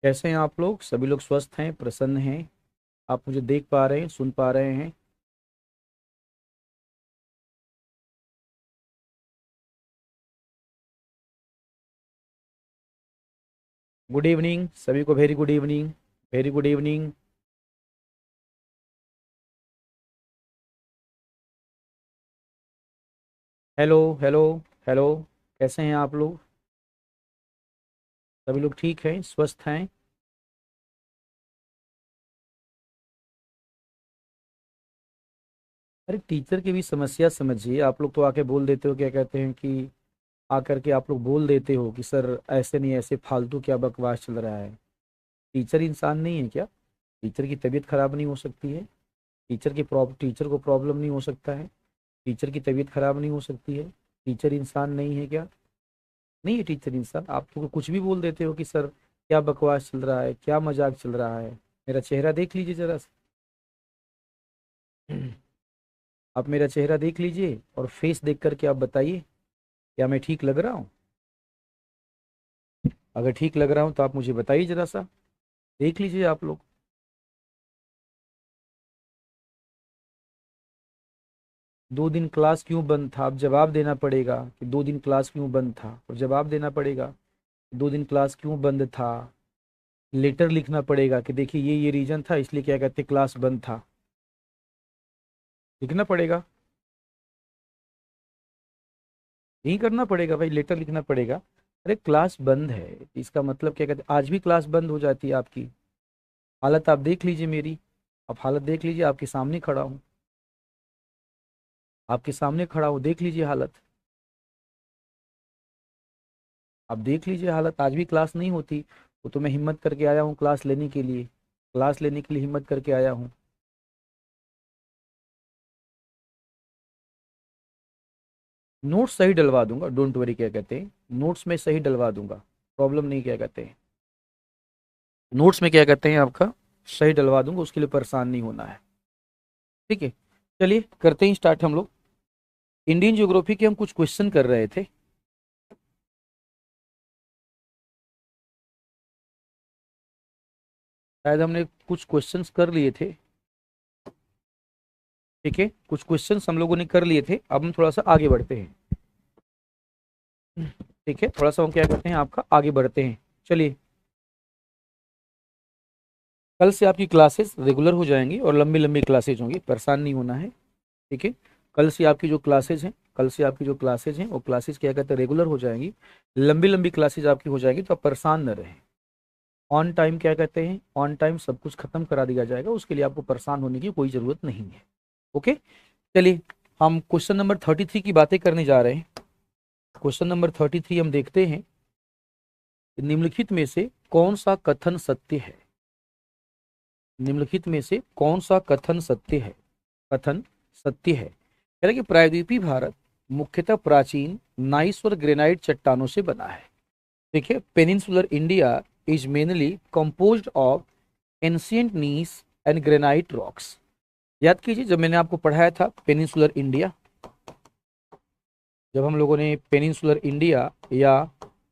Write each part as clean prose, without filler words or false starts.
कैसे हैं आप लोग? सभी लोग स्वस्थ हैं, प्रसन्न हैं? आप मुझे देख पा रहे हैं, सुन पा रहे हैं? गुड इवनिंग सभी को, very good evening. Very good evening. Hello hello hello. कैसे हैं आप लोग? सभी लोग ठीक हैं, स्वस्थ हैं? अरे टीचर की भी समस्या समझिए। आप लोग तो आके बोल देते हो, क्या कहते हैं कि आकर के आप लोग बोल देते हो कि सर ऐसे नहीं, ऐसे फालतू क्या बकवास चल रहा है। टीचर इंसान नहीं है क्या? टीचर की तबीयत खराब नहीं हो सकती है? टीचर को प्रॉब्लम नहीं हो सकता है? टीचर की तबीयत खराब नहीं हो सकती है? टीचर इंसान नहीं है क्या? नहीं है टीचर इंसान। आप तो कुछ भी बोल देते हो कि सर क्या बकवास चल रहा है, क्या मजाक चल रहा है। मेरा चेहरा देख लीजिए जरा सा। आप मेरा चेहरा देख लीजिए और फेस देख करके आप बताइए, क्या मैं ठीक लग रहा हूँ? अगर ठीक लग रहा हूँ तो आप मुझे बताइए जरा सा। देख लीजिए आप लोग। 2 दिन क्लास क्यों बंद था? अब जवाब देना पड़ेगा कि 2 दिन क्लास क्यों बंद था, और जवाब देना पड़ेगा 2 दिन क्लास क्यों बंद था। लेटर लिखना पड़ेगा कि देखिए ये रीजन था, इसलिए क्या कहते क्लास बंद था। लिखना पड़ेगा। यही करना पड़ेगा भाई, लेटर लिखना पड़ेगा। अरे क्लास बंद है, इसका मतलब क्या कहते हैं, आज भी क्लास बंद हो जाती है आपकी। हालत आप देख लीजिए मेरी। आप हालत देख लीजिए, आपके सामने खड़ा हूँ। आपके सामने खड़ा हूँ, देख लीजिए हालत। आप देख लीजिए हालत, आज भी क्लास नहीं होती। वो तो मैं हिम्मत करके आया हूँ क्लास लेने के लिए। क्लास लेने के लिए हिम्मत करके आया हूँ। नोट्स सही डलवा दूंगा, डोंट वरी, क्या कहते हैं, नोट्स में सही डलवा दूंगा। प्रॉब्लम नहीं, क्या कहते हैं, नोट्स में क्या कहते हैं आपका सही डलवा दूंगा, उसके लिए परेशान नहीं होना है। ठीक है, चलिए करते हैं स्टार्ट हम लोग। इंडियन ज्योग्राफी के हम कुछ क्वेश्चन कर रहे थे। शायद हमने कुछ क्वेश्चंस कर लिए थे। ठीक है, कुछ क्वेश्चंस हम लोगों ने कर लिए थे, अब हम थोड़ा सा आगे बढ़ते हैं। ठीक है, थोड़ा सा हम क्या करते हैं, आपका आगे बढ़ते हैं। चलिए, कल से आपकी क्लासेस रेगुलर हो जाएंगी और लंबी लंबी क्लासेज होंगी, परेशान नहीं होना है। ठीक है, कल से आपकी जो क्लासेज हैं, कल से आपकी जो क्लासेज हैं वो क्लासेज क्या कहते हैं, रेगुलर हो जाएंगी। लंबी लंबी क्लासेज आपकी हो जाएगी, तो आप परेशान न रहें। ऑन टाइम क्या कहते हैं, ऑन टाइम सब कुछ खत्म करा दिया जाएगा, उसके लिए आपको परेशान होने की कोई ज़रूरत नहीं है। ओके, चलिए हम क्वेश्चन नंबर 33 की बातें करने जा रहे हैं। क्वेश्चन नंबर 33 हम देखते हैं, निम्नलिखित में से कौन सा कथन सत्य है। निम्नलिखित में से कौन सा कथन सत्य है? कथन सत्य है, कह रहे कि प्रायद्वीपीय भारत मुख्यतः प्राचीन नाइस और ग्रेनाइट चट्टानों से बना है। देखिए, peninsular India is mainly composed of ancient gneiss and granite rocks. याद कीजिए, जब मैंने आपको पढ़ाया था पेनिनसुलर इंडिया, जब हम लोगों ने पेनिनसुलर इंडिया या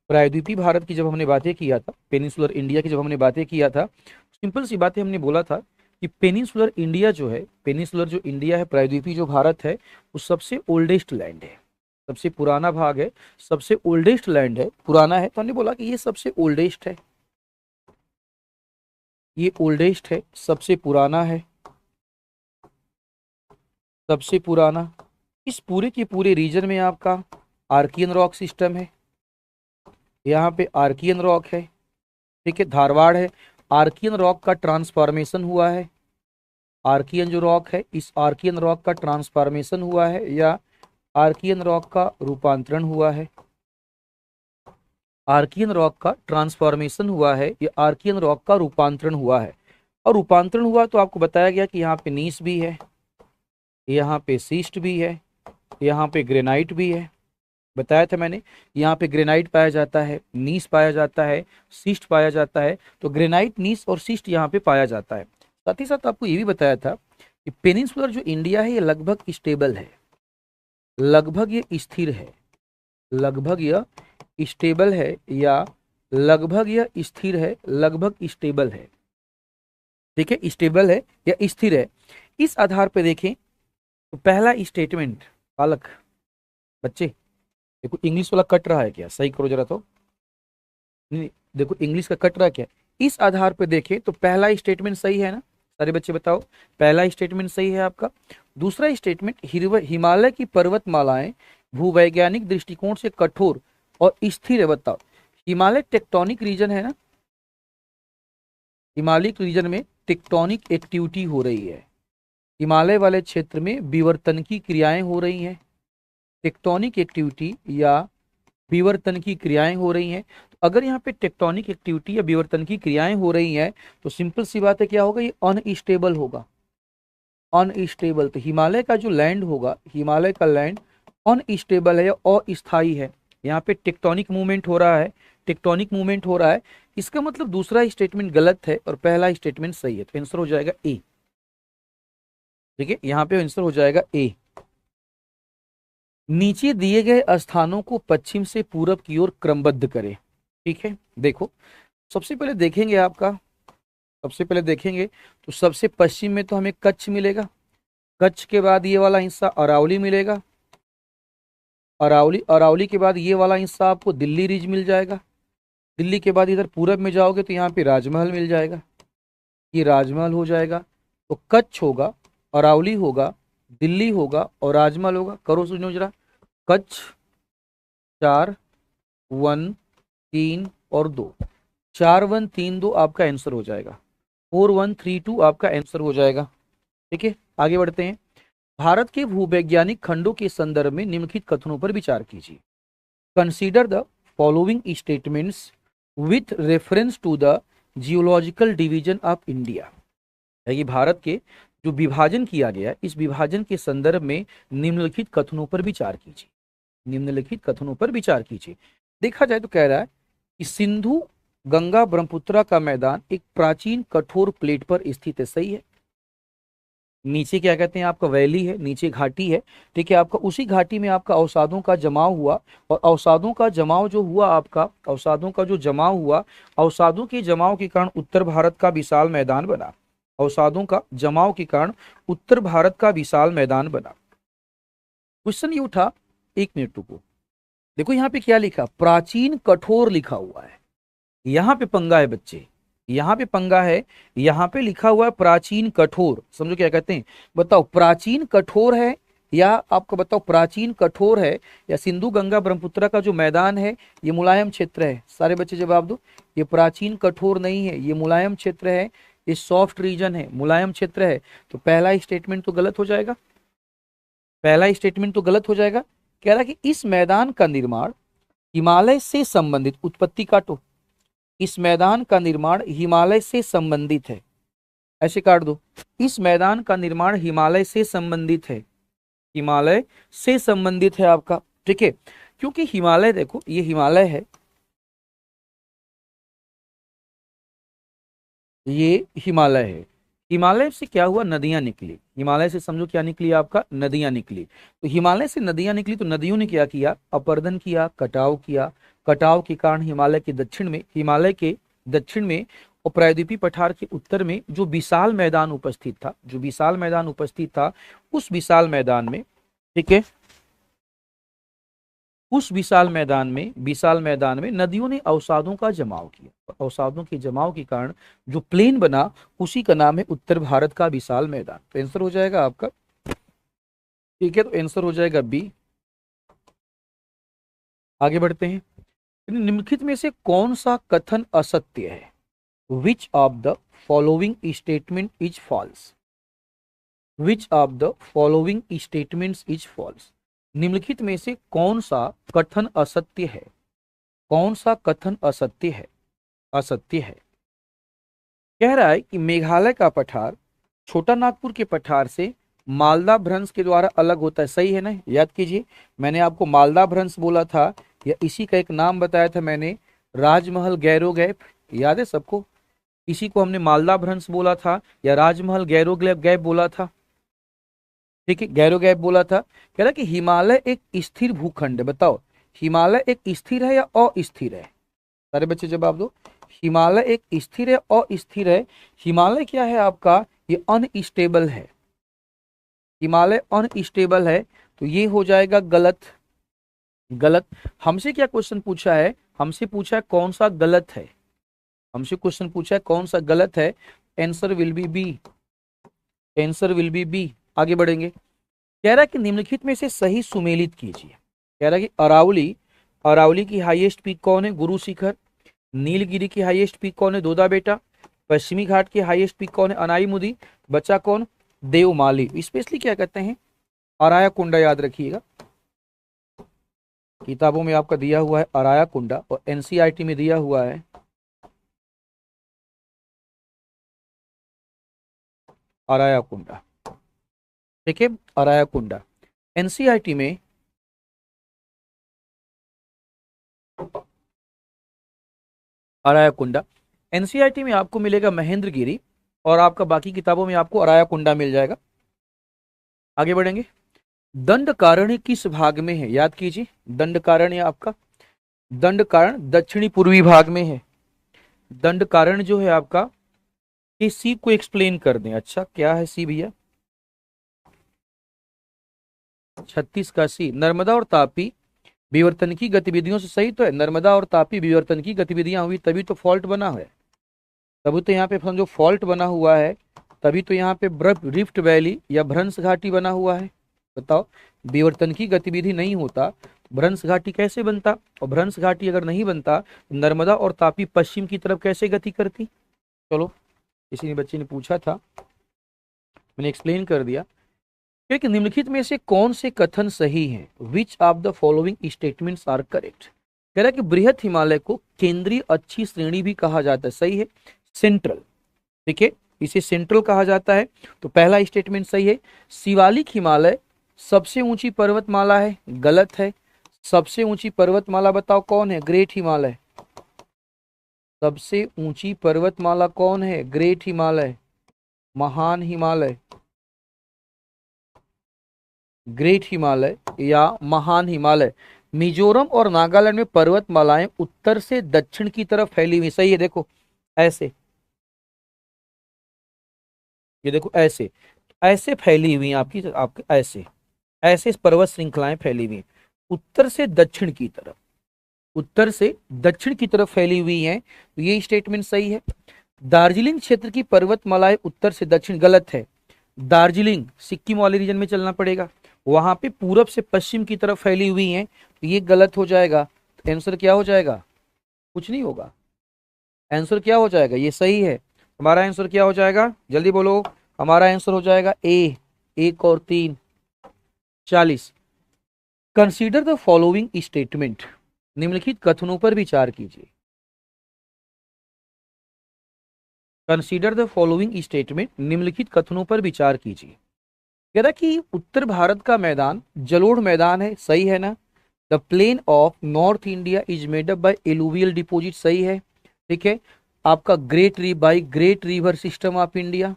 प्रायद्वीपीय भारत की जब हमने बातें किया था, पेनिनसुलर इंडिया की जब हमने बातें किया था, सिंपल सी बातें हमने बोला था कि पेनिनसुलर इंडिया जो है, पेनिनसुलर जो इंडिया है, प्रायद्वीपीय जो भारत है, वो सबसे ओल्डेस्ट लैंड है, सबसे पुराना भाग है, सबसे ओल्डेस्ट लैंड है, पुराना है, तो हमने बोला कि ये सबसे ओल्डेस्ट है, ये ओल्डेस्ट है, सबसे पुराना है, सबसे पुराना। इस पूरे के पूरे रीजन में आपका आर्कियन रॉक सिस्टम है, यहाँ पे आर्कियन रॉक है। ठीक है, धारवाड़ है। आर्कियन रॉक का ट्रांसफॉर्मेशन हुआ है, आर्कियन जो रॉक है, इस आर्कियन रॉक का ट्रांसफॉर्मेशन हुआ है या आर्कियन रॉक का रूपांतरण हुआ है। आर्कियन रॉक का ट्रांसफॉर्मेशन हुआ है या आर्कियन रॉक का रूपांतरण हुआ है। और रूपांतरण हुआ तो आपको बताया गया कि यहाँ पे नीस भी है, यहाँ पे सीस्ट भी है, यहाँ पे ग्रेनाइट भी है। बताया था मैंने, यहाँ पे ग्रेनाइट पाया जाता है, नीस पाया जाता है, सिस्ट पाया जाता है। तो ग्रेनाइट, नीस और सिस्ट यहाँ पे पाया जाता है। साथ ही साथ आपको ये भी बताया था कि पेनिनसुलर जो इंडिया है ये लगभग स्टेबल है, लगभग ये स्थिर है, लगभग यह स्टेबल है या लगभग या स्थिर है, लगभग स्टेबल है, ठीक है, स्टेबल है या स्थिर है। इस आधार पे देखें तो पहला स्टेटमेंट, बालक बच्चे देखो इंग्लिश वाला कट रहा है क्या, सही करो जरा तो, नहीं देखो इंग्लिश का कट रहा है क्या। इस आधार पे देखें तो पहला स्टेटमेंट सही है ना, सारे बच्चे बताओ, पहला स्टेटमेंट सही है आपका। दूसरा स्टेटमेंट, हिमालय की पर्वतमालाएं भूवैज्ञानिक दृष्टिकोण से कठोर और स्थिर है, बताओ। हिमालय टेक्टोनिक रीजन है ना, हिमालय रीजन में टेक्टोनिक एक्टिविटी हो रही है, हिमालय वाले क्षेत्र में विवर्तन की क्रियाएं हो रही हैं, टेक्टोनिक एक्टिविटी या विवर्तन की क्रियाएं हो रही हैं। तो अगर यहाँ पे टेक्टोनिक एक्टिविटी या विवर्तन की क्रियाएं हो रही हैं तो सिंपल सी बात है, क्या होगा, ये अनस्टेबल होगा, अनस्टेबल। तो हिमालय का जो लैंड होगा, हिमालय का लैंड अनस्टेबल है या अस्थायी है। यहाँ पे टेक्टोनिक मूवमेंट हो रहा है, टेक्टोनिक मूवमेंट हो रहा है, इसका मतलब दूसरा स्टेटमेंट गलत है और पहला स्टेटमेंट सही है। तो आंसर हो जाएगा ए, ठीक है, यहाँ पे आंसर हो जाएगा ए। नीचे दिए गए स्थानों को पश्चिम से पूरब की ओर क्रमबद्ध करें, ठीक है। देखो सबसे पहले देखेंगे आपका, सबसे पहले देखेंगे तो सबसे पश्चिम में तो हमें कच्छ मिलेगा, कच्छ के बाद ये वाला हिस्सा अरावली मिलेगा, अरावली, अरावली के बाद ये वाला हिस्सा आपको दिल्ली रीज मिल जाएगा, दिल्ली के बाद इधर पूरब में जाओगे तो यहाँ पे राजमहल मिल जाएगा, ये राजमहल हो जाएगा। तो कच्छ होगा, अरावली होगा, दिल्ली होगा और राजमहल होगा। करो सुनो जरा, कच्छ 4 1 3 और 2, 4 1 3 2 आपका आंसर हो जाएगा, 4 1 3 2 आपका आंसर हो जाएगा, ठीक है। आगे बढ़ते हैं। भारत के भूवैज्ञानिक खंडों के संदर्भ में निम्नलिखित कथनों पर विचार कीजिए। Consider the following statements with reference to the geological division of India. कि भारत के जो विभाजन किया गया, इस विभाजन के संदर्भ में निम्नलिखित कथनों पर विचार कीजिए, निम्नलिखित कथनों पर विचार कीजिए। देखा जाए तो कह रहा है कि सिंधु गंगा ब्रह्मपुत्र का मैदान एक प्राचीन कठोर प्लेट पर स्थित है, सही है। नीचे क्या कहते हैं, आपका वैली है, नीचे घाटी है, ठीक है। आपका उसी घाटी में आपका अवसादों का जमाव हुआ, और अवसादों का जमाव जो हुआ, आपका अवसादों का जो जमाव हुआ, अवसादों के जमाव के कारण उत्तर भारत का विशाल मैदान बना, अवसादों का जमाव के कारण उत्तर भारत का विशाल मैदान बना। क्वेश्चन ये उठा, एक मिनट रुको, देखो यहाँ पे क्या लिखा, प्राचीन कठोर लिखा हुआ है, यहाँ पे पंगा है बच्चे, यहाँ पे पंगा है, यहाँ पे लिखा हुआ है प्राचीन कठोर, समझो क्या कहते हैं, बताओ प्राचीन कठोर है या आपको बताओ प्राचीन कठोर है या सिंधु गंगा ब्रह्मपुत्र का जो मैदान है ये मुलायम क्षेत्र है। सारे बच्चे जवाब दो, ये प्राचीन कठोर नहीं है, ये मुलायम क्षेत्र है, ये सॉफ्ट रीजन है, मुलायम क्षेत्र है। तो पहला स्टेटमेंट तो गलत हो जाएगा, पहला स्टेटमेंट तो गलत हो जाएगा। कह रहा कि इस मैदान का निर्माण हिमालय से संबंधित, उत्पत्ति काटो, इस मैदान का निर्माण हिमालय से संबंधित है, ऐसे काट दो, इस मैदान का निर्माण हिमालय से संबंधित है, हिमालय से संबंधित है आपका, ठीक है। क्योंकि हिमालय देखो ये हिमालय है, ये हिमालय है, हिमालय से क्या हुआ, नदियां निकली, हिमालय से समझो क्या निकली, आपका नदियां निकली। तो हिमालय से नदियां निकली तो नदियों ने क्या किया, अपरदन किया, कटाव किया, कटाव के कारण हिमालय के दक्षिण में, हिमालय के दक्षिण में और प्रायद्वीपीय पठार के उत्तर में जो विशाल मैदान उपस्थित था, जो विशाल मैदान उपस्थित था, उस विशाल मैदान में, ठीक है, उस विशाल मैदान में नदियों ने अवसादों का जमाव किया, अवसादों के जमाव के कारण जो प्लेन बना उसी का नाम है उत्तर भारत का विशाल मैदान। तो आंसर हो जाएगा आपका, ठीक है, तो आंसर हो जाएगा बी। आगे बढ़ते हैं। निम्नलिखित में से कौन सा कथन असत्य है, which of the following statement is false, which of the following statements is false. निम्नलिखित में से कौन सा कथन असत्य है, कौन सा कथन असत्य है, असत्य है। कह रहा है कि मेघालय का पठार छोटा नागपुर के पठार से मालदा भ्रंश के द्वारा अलग होता है, सही है ना, याद कीजिए मैंने आपको मालदा भ्रंश बोला था, या इसी का एक नाम बताया था मैंने, राजमहल गैरो गैप, याद है सबको, इसी को हमने मालदा भ्रंश बोला था या राजमहल गैरो गैप बोला था, ठीक है, गैरो गैप बोला था। कह रहा कि हिमालय एक स्थिर भूखंड है, बताओ हिमालय एक स्थिर है या अस्थिर है, सारे बच्चे जवाब दो। हिमालय एक स्थिर है, अस्थिर है। हिमालय क्या है आपका, ये अनस्टेबल है। हिमालय अनस्टेबल है, तो ये हो जाएगा गलत। गलत। हमसे क्या क्वेश्चन पूछा है, हमसे पूछा है कौन सा गलत है, हमसे क्वेश्चन पूछा है कौन सा गलत है। Answer will be B, answer will be B. आगे बढ़ेंगे। कह रहा है कि निम्नलिखित में से सही सुमेलित कीजिए। कह रहा है कि अरावली, अरावली की हाईएस्ट पीक कौन है, गुरु शिखर। नीलगिरी की हाईएस्ट पीक कौन है, दोदा बेटा। पश्चिमी घाट की हाईएस्ट पीक कौन है, अनाई मुदी। बचा कौन, देवमाली। स्पेशली क्या कहते हैं, अराया कुंडा, याद रखिएगा। किताबों में आपका दिया हुआ है अराया कुंडा, और एनसीईआरटी में दिया हुआ है अराया कुंडा। ठीक है, अराया कुंडा। एनसीईआरटी में अराया कुंडा, एनसीईआरटी में आपको मिलेगा महेंद्रगिरी, और आपका बाकी किताबों में आपको अराया कुंडा मिल जाएगा। आगे बढ़ेंगे। दंडकारण्य किस भाग में है, याद कीजिए। दंडकारण्य आपका, दंडकारण्य दक्षिणी पूर्वी भाग में है। दंडकारण्य जो है आपका, इस सी को एक्सप्लेन कर दें। अच्छा, क्या है सी भैया, 36 का सी। नर्मदा और तापी विवर्तन की गतिविधियों से, सही तो है। नर्मदा और तापी विवर्तन की गतिविधियां हुई, तभी तो फॉल्ट बना है। तभी तो यहाँ पे समझो फॉल्ट बना हुआ है। तभी तो यहाँ पे रिफ्ट वैली या भ्रंश घाटी बना हुआ है। बताओ, विवर्तन की गतिविधि नहीं होता तो भ्रंश घाटी कैसे बनता, और भ्रंश घाटी अगर नहीं बनता तो नर्मदा और तापी पश्चिम की तरफ कैसे गति करती। चलो, किसी ने बच्चे ने पूछा था, मैंने एक्सप्लेन कर दिया। क्योंकि निम्नलिखित में से कौन से कथन सही हैं, which of the following statements are correct. कह रहा है कि बृहत हिमालय को केंद्रीय अच्छी श्रेणी भी कहा जाता है, सही है। सेंट्रल, ठीक है, इसे सेंट्रल कहा जाता है, तो पहला स्टेटमेंट सही है। शिवालिक हिमालय सबसे ऊंची पर्वतमाला है, गलत है। सबसे ऊंची पर्वतमाला बताओ कौन है, ग्रेट हिमालय। सबसे ऊंची पर्वतमाला कौन है, ग्रेट हिमालय, महान हिमालय। ग्रेट हिमालय या महान हिमालय। मिजोरम और नागालैंड में पर्वतमालाएं उत्तर से दक्षिण की तरफ फैली हुई, सही है। देखो ऐसे, ये देखो ऐसे, ऐसे फैली हुई हैं आपकी, आपके ऐसे, ऐसे पर्वत श्रृंखलाएं फैली हुई हैं उत्तर से दक्षिण की तरफ, उत्तर से दक्षिण की तरफ फैली हुई हैं, तो ये स्टेटमेंट सही है। दार्जिलिंग क्षेत्र की पर्वतमालाएं उत्तर से दक्षिण, गलत है। दार्जिलिंग सिक्किम वाले रीजन में चलना पड़ेगा, वहां पे पूरब से पश्चिम की तरफ फैली हुई हैं, तो ये गलत हो जाएगा। तो आंसर क्या हो जाएगा, कुछ नहीं होगा। आंसर क्या हो जाएगा, ये सही है। हमारा आंसर क्या हो जाएगा, जल्दी बोलो। हमारा आंसर हो जाएगा ए। 1 और 3, 40। कंसीडर द फॉलोइंग स्टेटमेंट, निम्नलिखित कथनों पर विचार कीजिए। कंसीडर द फॉलोइंग स्टेटमेंट, निम्नलिखित कथनों पर विचार कीजिए। कह रहा कि उत्तर भारत का मैदान जलोढ़ मैदान है, सही है ना। The plain of north India is made up by alluvial deposit, सही है। ठीक है। आपका great river system of India,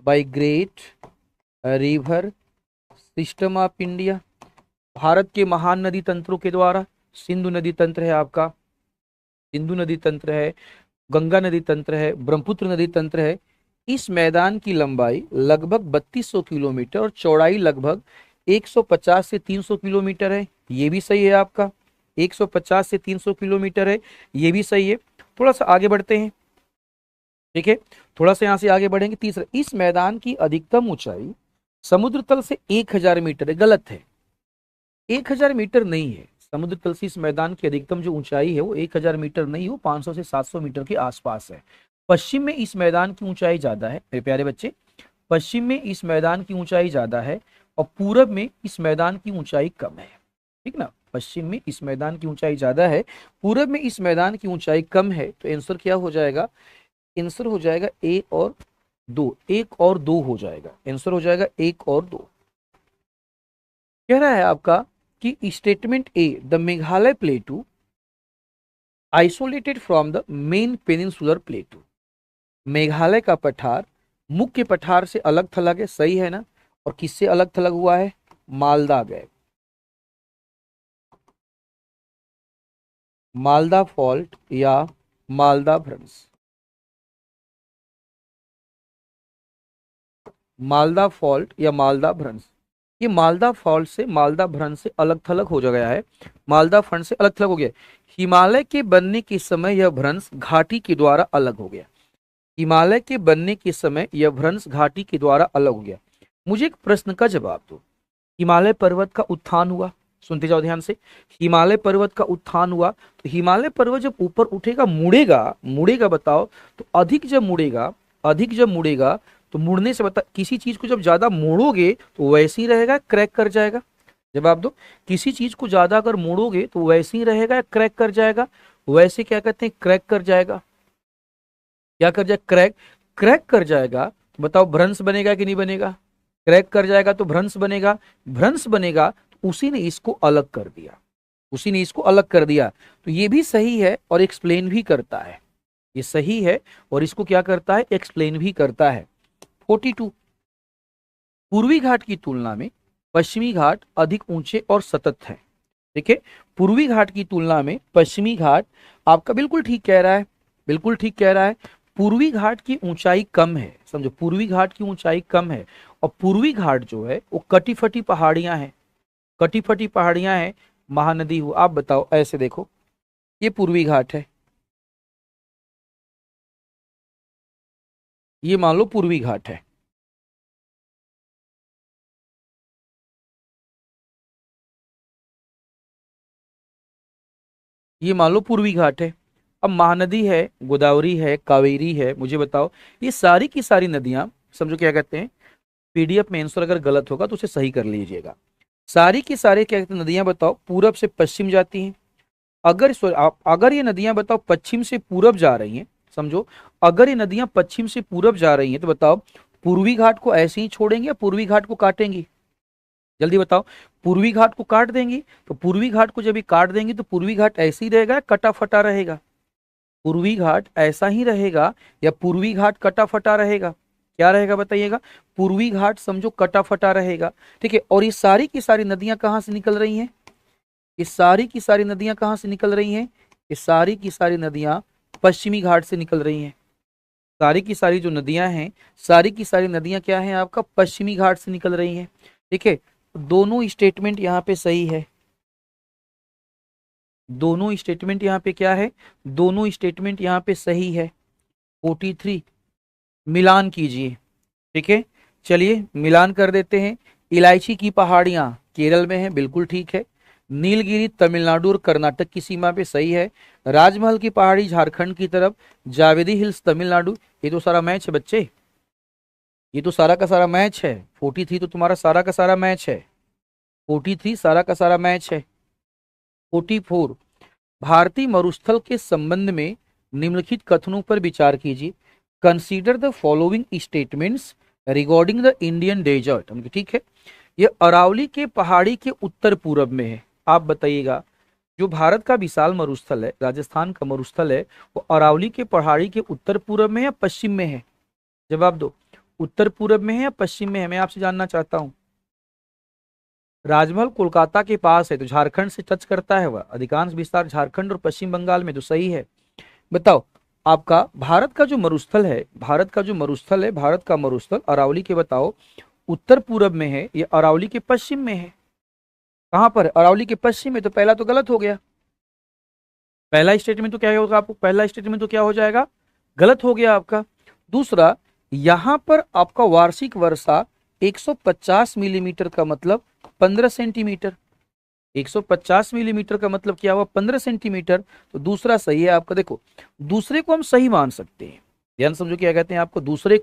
by great river system of India. Bharat के महान नदी तंत्रों के द्वारा, सिंधु नदी तंत्र है आपका, सिंधु नदी तंत्र है, गंगा नदी तंत्र है, ब्रह्मपुत्र नदी तंत्र है। इस मैदान की लंबाई लगभग 3200 किलोमीटर और चौड़ाई लगभग 150 से 300 किलोमीटर है, ये भी सही है आपका। 150 से 300 किलोमीटर है, ये भी सही है। थोड़ा सा आगे बढ़ते हैं, ठीक है, थोड़ा सा यहाँ से आगे बढ़ेंगे। तीसरा, इस मैदान की अधिकतम ऊंचाई समुद्र तल से 1000 मीटर है, गलत है। 1000 मीटर नहीं है, समुद्र तल से इस मैदान की अधिकतम जो ऊंचाई है वो 1000 मीटर नहीं, वो 500 से 700 मीटर के आसपास है। पश्चिम में इस मैदान की ऊंचाई ज्यादा है मेरे प्यारे बच्चे, पश्चिम में इस मैदान की ऊंचाई ज्यादा है, और पूरब में इस मैदान की ऊंचाई कम है। ठीक ना, पश्चिम में इस मैदान की ऊंचाई ज्यादा है, पूरब में इस मैदान की ऊंचाई कम है। तो आंसर क्या हो जाएगा, आंसर हो जाएगा 1 और 2, 1 और 2 हो जाएगा। आंसर हो जाएगा 1 और 2। कह रहा है आपका कि statement A, the Meghalaya प्लेटू isolated from the main peninsular प्लेटू। Meghalaya का पठार मुख्य पठार से अलग थलग है, सही है ना। और किससे अलग थलग हुआ है, मालदा गैप। मालदा फॉल्ट या मालदा भ्रंश। मालदा फॉल्ट या मालदा भ्रंश, ये मालदा फॉल्ट से मालदा भ्रंश से अलग थलग हो गया है, मालदा फंड से अलग थलग हो गया। हिमालय के बनने के समय यह भ्रंश घाटी के द्वारा अलग हो गया। हिमालय के बनने के समय यह भ्रंश घाटी के द्वारा अलग हो गया। मुझे एक प्रश्न का जवाब दो। हिमालय पर्वत का उत्थान हुआ, सुनते जाओ ध्यान से। हिमालय पर्वत का उत्थान हुआ तो हिमालय पर्वत जब ऊपर उठेगा, मुड़ेगा, मुड़ेगा बताओ, तो अधिक जब मुड़ेगा, अधिक जब मुड़ेगा तो मुड़ने से बता, किसी चीज को जब ज्यादा मोड़ोगे तो वैसे ही रहेगा, क्रैक कर जाएगा। जवाब दो। किसी चीज को ज्यादा अगर मोड़ोगे तो वैसे ही रहेगा, क्रैक कर जाएगा। वैसे क्या कहते हैं, क्रैक कर जाएगा। क्या कर जाएगा, क्रैक, क्रैक कर जाएगा। तो बताओ भ्रंश बनेगा कि नहीं बनेगा? क्रैक कर जाएगा तो भ्रंश बनेगा, भ्रंश बनेगा तो उसी ने इसको अलग कर दिया, उसी ने इसको अलग कर दिया। तो ये भी सही है और एक्सप्लेन भी करता है, ये सही है और इसको क्या करता है, एक्सप्लेन भी करता है। 42, पूर्वी घाट की तुलना में पश्चिमी घाट अधिक ऊंचे और सतत है। देखिए, पूर्वी घाट की तुलना में पश्चिमी घाट, आपका बिल्कुल ठीक कह रहा है, बिल्कुल ठीक कह रहा है। पूर्वी घाट की ऊंचाई कम है, समझो, पूर्वी घाट की ऊंचाई कम है। और पूर्वी घाट जो है वो कटी फटी पहाड़ियां हैं, कटी फटी पहाड़ियां हैं, महानदी हो। आप बताओ, ऐसे देखो, ये पूर्वी घाट है, ये मान लो पूर्वी घाट है, ये मान लो पूर्वी घाट है। अब महानदी है, गोदावरी है, कावेरी है, मुझे बताओ, ये सारी की सारी नदियां, समझो क्या कहते हैं, पीडीएफ में आंसर अगर गलत होगा तो उसे सही कर लीजिएगा। सारी की सारी क्या कहते हैं, नदियां बताओ पूरब से पश्चिम जाती हैं। अगर अगर ये नदियां बताओ पश्चिम से पूरब जा रही हैं, समझो, अगर ये नदियां पश्चिम से पूरब जा रही हैं तो बताओ पूर्वी घाट को ऐसे ही छोड़ेंगे या पूर्वी घाट को काटेंगी? जल्दी बताओ। पूर्वी घाट को काट देंगी, तो पूर्वी घाट को जब भी काट देंगी तो पूर्वी घाट ऐसे ही रहेगा, कटा फटा रहेगा? पूर्वी घाट ऐसा ही रहेगा या पूर्वी घाट कटा फटा रहेगा? क्या रहेगा बताइएगा? पूर्वी घाट समझो कटा फटा रहेगा। ठीक है, और ये सारी की सारी नदियां कहाँ से निकल रही हैं? ये सारी की सारी नदियां कहाँ से निकल रही हैं? ये सारी की सारी नदियां पश्चिमी घाट से निकल रही हैं। सारी की सारी जो नदियां हैं, सारी की सारी नदियां क्या हैं आपका, पश्चिमी घाट से निकल रही हैं। ठीक है, दोनों स्टेटमेंट यहाँ पे सही है, दोनों स्टेटमेंट यहाँ पे क्या है, दोनों स्टेटमेंट यहाँ पे सही है। 43, मिलान कीजिए। ठीक है, चलिए मिलान कर देते हैं। इलायची की पहाड़ियां केरल में है, बिल्कुल ठीक है। नीलगिरी तमिलनाडु और कर्नाटक की सीमा पे, सही है। राजमहल की पहाड़ी झारखंड की तरफ, जावेदी हिल्स तमिलनाडु। ये तो सारा मैच है बच्चे, ये तो सारा का सारा मैच है। 43 तो तुम्हारा सारा का सारा मैच है, 43 सारा का सारा मैच है। 44, भारतीय मरुस्थल के संबंध में निम्नलिखित कथनों पर विचार कीजिए। Consider the following statements regarding the Indian desert. ठीक है, ये अरावली के पहाड़ी के उत्तर पूरब में है। आप बताइएगा, जो भारत का विशाल मरुस्थल है, राजस्थान का मरुस्थल है, वो अरावली के पहाड़ी के उत्तर पूरब में या पश्चिम में है? जवाब दो। उत्तर पूरब में है या पश्चिम में है, मैं आपसे जानना चाहता हूं। राजमहल कोलकाता के पास है तो झारखंड से टच करता है, वह अधिकांश विस्तार झारखंड और पश्चिम बंगाल में, तो सही है। बताओ, आपका भारत का जो मरुस्थल है, भारत का जो मरुस्थल है, भारत का मरुस्थल अरावली के, बताओ उत्तर पूरब में है या अरावली के पश्चिम में है? कहां पर है? अरावली के पश्चिम में, तो पहला तो गलत हो गया। पहला स्टेटमेंट तो क्या होगा आपको, पहला स्टेटमेंट तो क्या हो जाएगा, गलत हो गया आपका। दूसरा, यहां पर आपका वार्षिक वर्षा 150 मिलीमीटर का मतलब 15 सेंटीमीटर, 150 मिलीमीटर का मतलब क्या हुआ, 15 सेंटीमीटर। तो दूसरा सही है आपका। देखो, दूसरे को हम सही मान सकते हैं, ध्यान समझो क्या कहते हैं आपको, दूसरे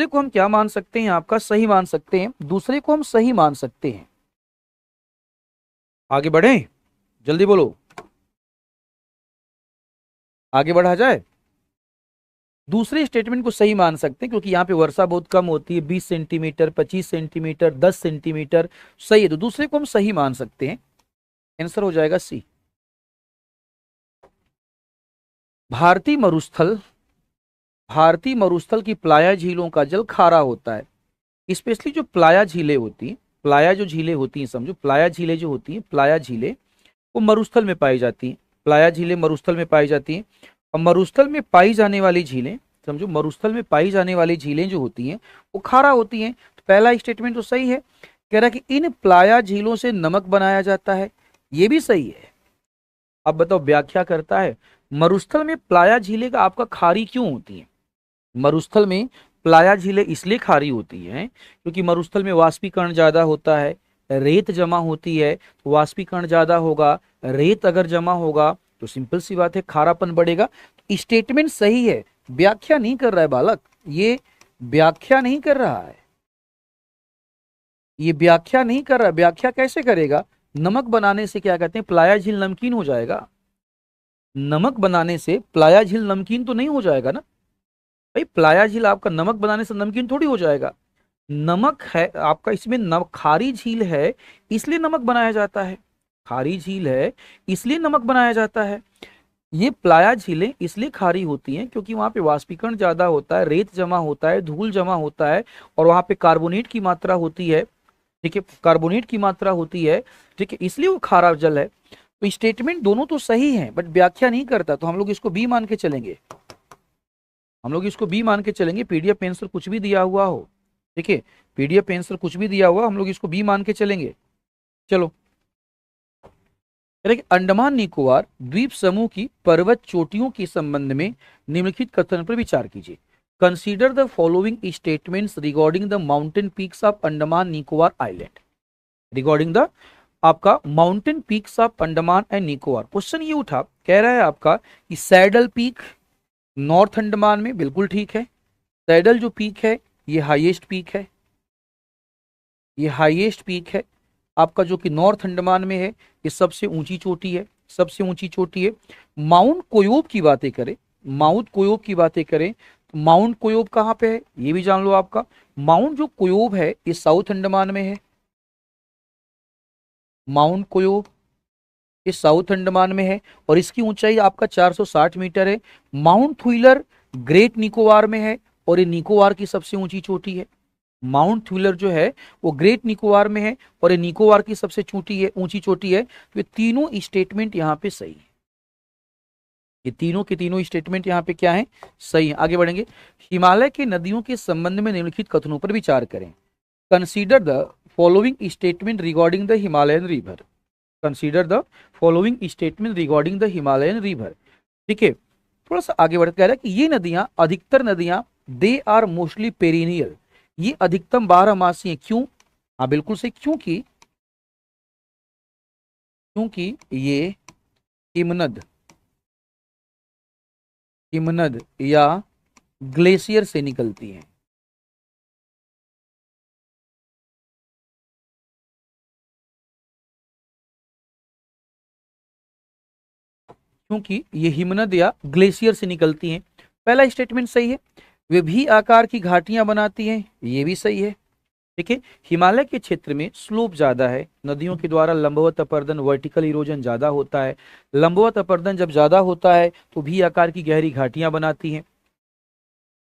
को हम क्या मान सकते हैं, आपका सही मान सकते हैं, दूसरे को हम सही मान सकते हैं। आगे बढ़े, जल्दी बोलो, आगे बढ़ा जाए। दूसरे स्टेटमेंट को सही मान सकते हैं क्योंकि यहाँ पे वर्षा बहुत कम होती है, 20 सेंटीमीटर, 25 सेंटीमीटर, 10 सेंटीमीटर, सही है, तो दूसरे को हम सही मान सकते हैं। आंसर हो जाएगा सी। भारतीय मरुस्थल, भारतीय मरुस्थल की प्लाया झीलों का जल खारा होता है। स्पेशली जो प्लाया झीलें होती हैं, प्लाया जो झीलें होती हैं, समझो प्लाया झीलें जो होती हैं, प्लाया झीलें वो मरुस्थल में पाई जाती हैं। प्लाया झीलें मरुस्थल में पाई जाती हैं। और मरुस्थल में पाई जाने वाली झीलें, समझो मरुस्थल में पाई जाने वाली झीलें जो होती हैं वो खारा होती हैं। तो पहला स्टेटमेंट तो सही है, कह रहा है कि इन प्लाया झीलों से नमक बनाया जाता है, ये भी सही है। अब बताओ व्याख्या करता है मरुस्थल में प्लाया झीलें का आपका खारी क्यों होती है। मरुस्थल में प्लाया झीलें इसलिए खारी होती हैं क्योंकि मरुस्थल में वाष्पीकरण ज्यादा होता है, रेत जमा होती है, तो वाष्पीकरण ज्यादा होगा, रेत अगर जमा होगा तो सिंपल सी बात है खारापन बढ़ेगा। स्टेटमेंट सही है, व्याख्या नहीं कर रहा है बालक, ये व्याख्या नहीं कर रहा है, ये व्याख्या नहीं कर रहा है। व्याख्या कैसे करेगा, नमक बनाने से क्या कहते हैं प्लाया झील नमकीन हो जाएगा। नमक बनाने से प्लाया झील नमकीन तो नहीं हो जाएगा ना भाई, प्लाया झील आपका नमक बनाने से नमकीन थोड़ी हो जाएगा। नमक है आपका इसमें खारी झील है इसलिए नमक बनाया जाता है, खारी झील है इसलिए नमक बनाया जाता है। ये प्लाया झीलें इसलिए खारी होती हैं क्योंकि वहां पे वाष्पीकरण ज्यादा होता है, रेत जमा होता है, धूल जमा होता है, और वहां पे कार्बोनेट की मात्रा होती है, ठीक है, कार्बोनेट की मात्रा होती है, ठीक है, इसलिए वो खारा जल है। तो स्टेटमेंट दोनों तो सही है बट व्याख्या नहीं करता, तो हम लोग इसको बी मान के चलेंगे, हम लोग इसको बी मान के चलेंगे। पीडीएफ आंसर कुछ भी दिया हुआ हो, ठीक है, पीडीएफ आंसर कुछ भी दिया हुआ हम लोग इसको बी मान के चलेंगे। चलो, अंडमान निकोबार द्वीप समूह की पर्वत चोटियों के संबंध में निम्नलिखित कथन पर विचार कीजिए। Consider the following statements regarding the mountain peaks of Andaman Nicobar island. Regarding the आपका mountain peaks of Andaman and Nicobar, question ये उठा, कह रहा है आपका कि सैडल पीक नॉर्थ अंडमान में, बिल्कुल ठीक है। सैडल जो पीक है ये हाईएस्ट पीक है, ये हाईएस्ट पीक है आपका जो कि नॉर्थ अंडमान में है, ये सबसे ऊंची चोटी है, सबसे ऊंची चोटी है। माउंट कोयोब की बातें करें, माउंट कोयोब की बातें करें तो माउंट कोयोब कहाँ पे है ये भी जान लो। आपका माउंट जो कोयोब है ये साउथ अंडमान में है, माउंट कोयोब ये साउथ अंडमान में है और इसकी ऊंचाई आपका 460 मीटर है। माउंट थुइलर ग्रेट निकोबार में है और ये निकोबार की सबसे ऊंची चोटी है। माउंट थुइलर जो है वो ग्रेट निकोबार में है और ये निकोबार की सबसे चोटी है, ऊंची चोटी है। तो ये तीनों स्टेटमेंट यहाँ पे सही है, ये तीनों के तीनों स्टेटमेंट यहाँ पे क्या है, सही है। आगे बढ़ेंगे, हिमालय की नदियों के संबंध में निम्नलिखित कथनों पर विचार करें। Consider the following statement regarding the Himalayan river. Consider the following statement regarding the Himalayan river, ठीक है। थोड़ा सा आगे बढ़ कह रहा है कि ये नदियां, अधिकतर नदियां, दे आर मोस्टली पेरिनियल, ये अधिकतम 12 मासी हैं। क्यों, हाँ बिल्कुल सही, क्योंकि क्योंकि ये हिमनद, हिमनद या ग्लेशियर से निकलती हैं। क्योंकि ये हिमनद या ग्लेशियर से निकलती हैं, पहला स्टेटमेंट सही है। वे भी आकार की घाटियां बनाती हैं, ये भी सही है, ठीक है। हिमालय के क्षेत्र में स्लोप ज्यादा है, नदियों के द्वारा लंबवत अपर्दन वर्टिकल इरोजन ज्यादा होता है। लंबवत अपर्दन जब ज्यादा होता है तो भी आकार की गहरी घाटियां बनाती हैं।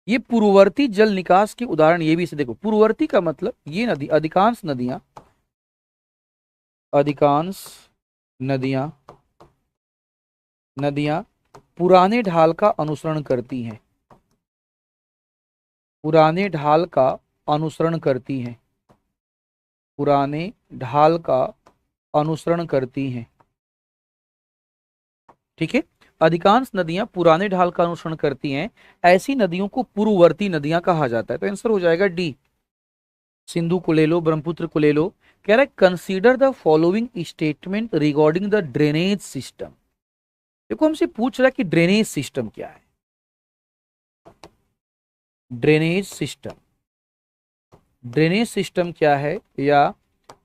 ये पूर्ववर्ती जल निकास के उदाहरण, ये भी से देखो, पूर्ववर्ती का मतलब ये नदी, अधिकांश नदियां, अधिकांश नदियां नदियां पुराने ढाल का अनुसरण करती हैं, पुराने ढाल का अनुसरण करती हैं, पुराने ढाल का अनुसरण करती हैं, ठीक है। अधिकांश नदियां पुराने ढाल का अनुसरण करती हैं, ऐसी नदियों को पूर्ववर्ती नदियां कहा जाता है। तो आंसर हो जाएगा डी, सिंधु को ले लो, ब्रह्मपुत्र को ले लो। कह रहा है consider the following statement regarding the drainage system. देखो हमसे पूछ रहा है कि ड्रेनेज सिस्टम क्या है, ड्रेनेज सिस्टम, ड्रेनेज सिस्टम क्या है या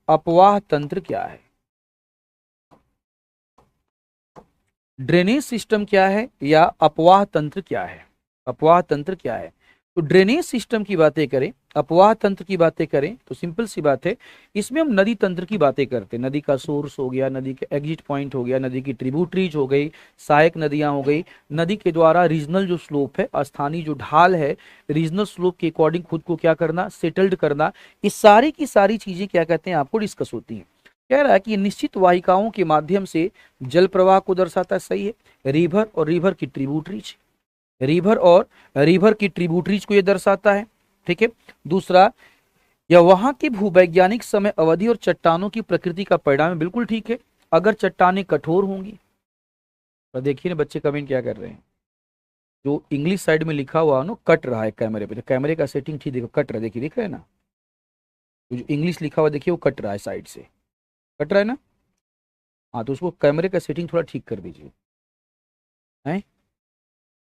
अपवाह तंत्र क्या है। ड्रेनेज सिस्टम क्या है या अपवाह तंत्र क्या है, अपवाह तंत्र क्या है। तो ड्रेनेज सिस्टम की बातें करें, अपवाह तंत्र की बातें करें तो सिंपल सी बात है, इसमें हम नदी तंत्र की बातें करते हैं। नदी का सोर्स हो गया, नदी के एग्जिट पॉइंट हो गया, नदी की ट्रिब्यूटरीज हो गई, सहायक नदियां हो गई, नदी के द्वारा रीजनल जो स्लोप है, स्थानीय जो ढाल है, रीजनल स्लोप के अकॉर्डिंग खुद को क्या करना, सेटल्ड करना, इस सारी की सारी चीजें क्या कहते हैं आपको डिस्कस होती हैं। कह रहा है कि निश्चित वाहिकाओं के माध्यम से जल प्रवाह को दर्शाता है, सही है। रिवर और रिवर की ट्रिब्यूटरीज, रिवर और रिवर की ट्रिब्यूटरीज को ये दर्शाता है, ठीक है। दूसरा, यह वहां की भूवैज्ञानिक समय अवधि और चट्टानों की प्रकृति का परिणाम है, बिल्कुल ठीक है। अगर चट्टानें कठोर होंगी, तो देखिए ना बच्चे कमेंट क्या कर रहे हैं, जो इंग्लिश साइड में लिखा हुआ है ना कट रहा है कैमरे पे, तो कैमरे का सेटिंग ठीक देखो, कट रहा है, देखिए दिख रहा है ना, तो जो इंग्लिश लिखा हुआ देखिए वो कट रहा है, साइड से कट रहा है ना। हाँ तो उसको कैमरे का सेटिंग थोड़ा ठीक कर दीजिए, हैं,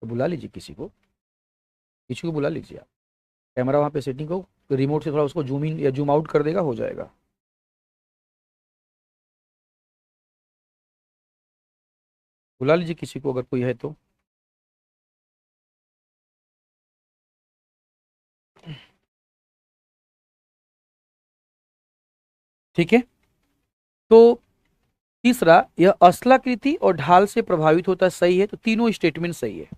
तो बुला लीजिए किसी को बुला लीजिए आप, कैमरा वहाँ पे सेटिंग को रिमोट से थोड़ा उसको जूम इन या जूम आउट कर देगा, हो जाएगा। बुला लीजिए किसी को अगर कोई है तो। ठीक है। तो तीसरा, यह असलाकृति और ढाल से प्रभावित होता है, सही है। तो तीनों स्टेटमेंट सही है।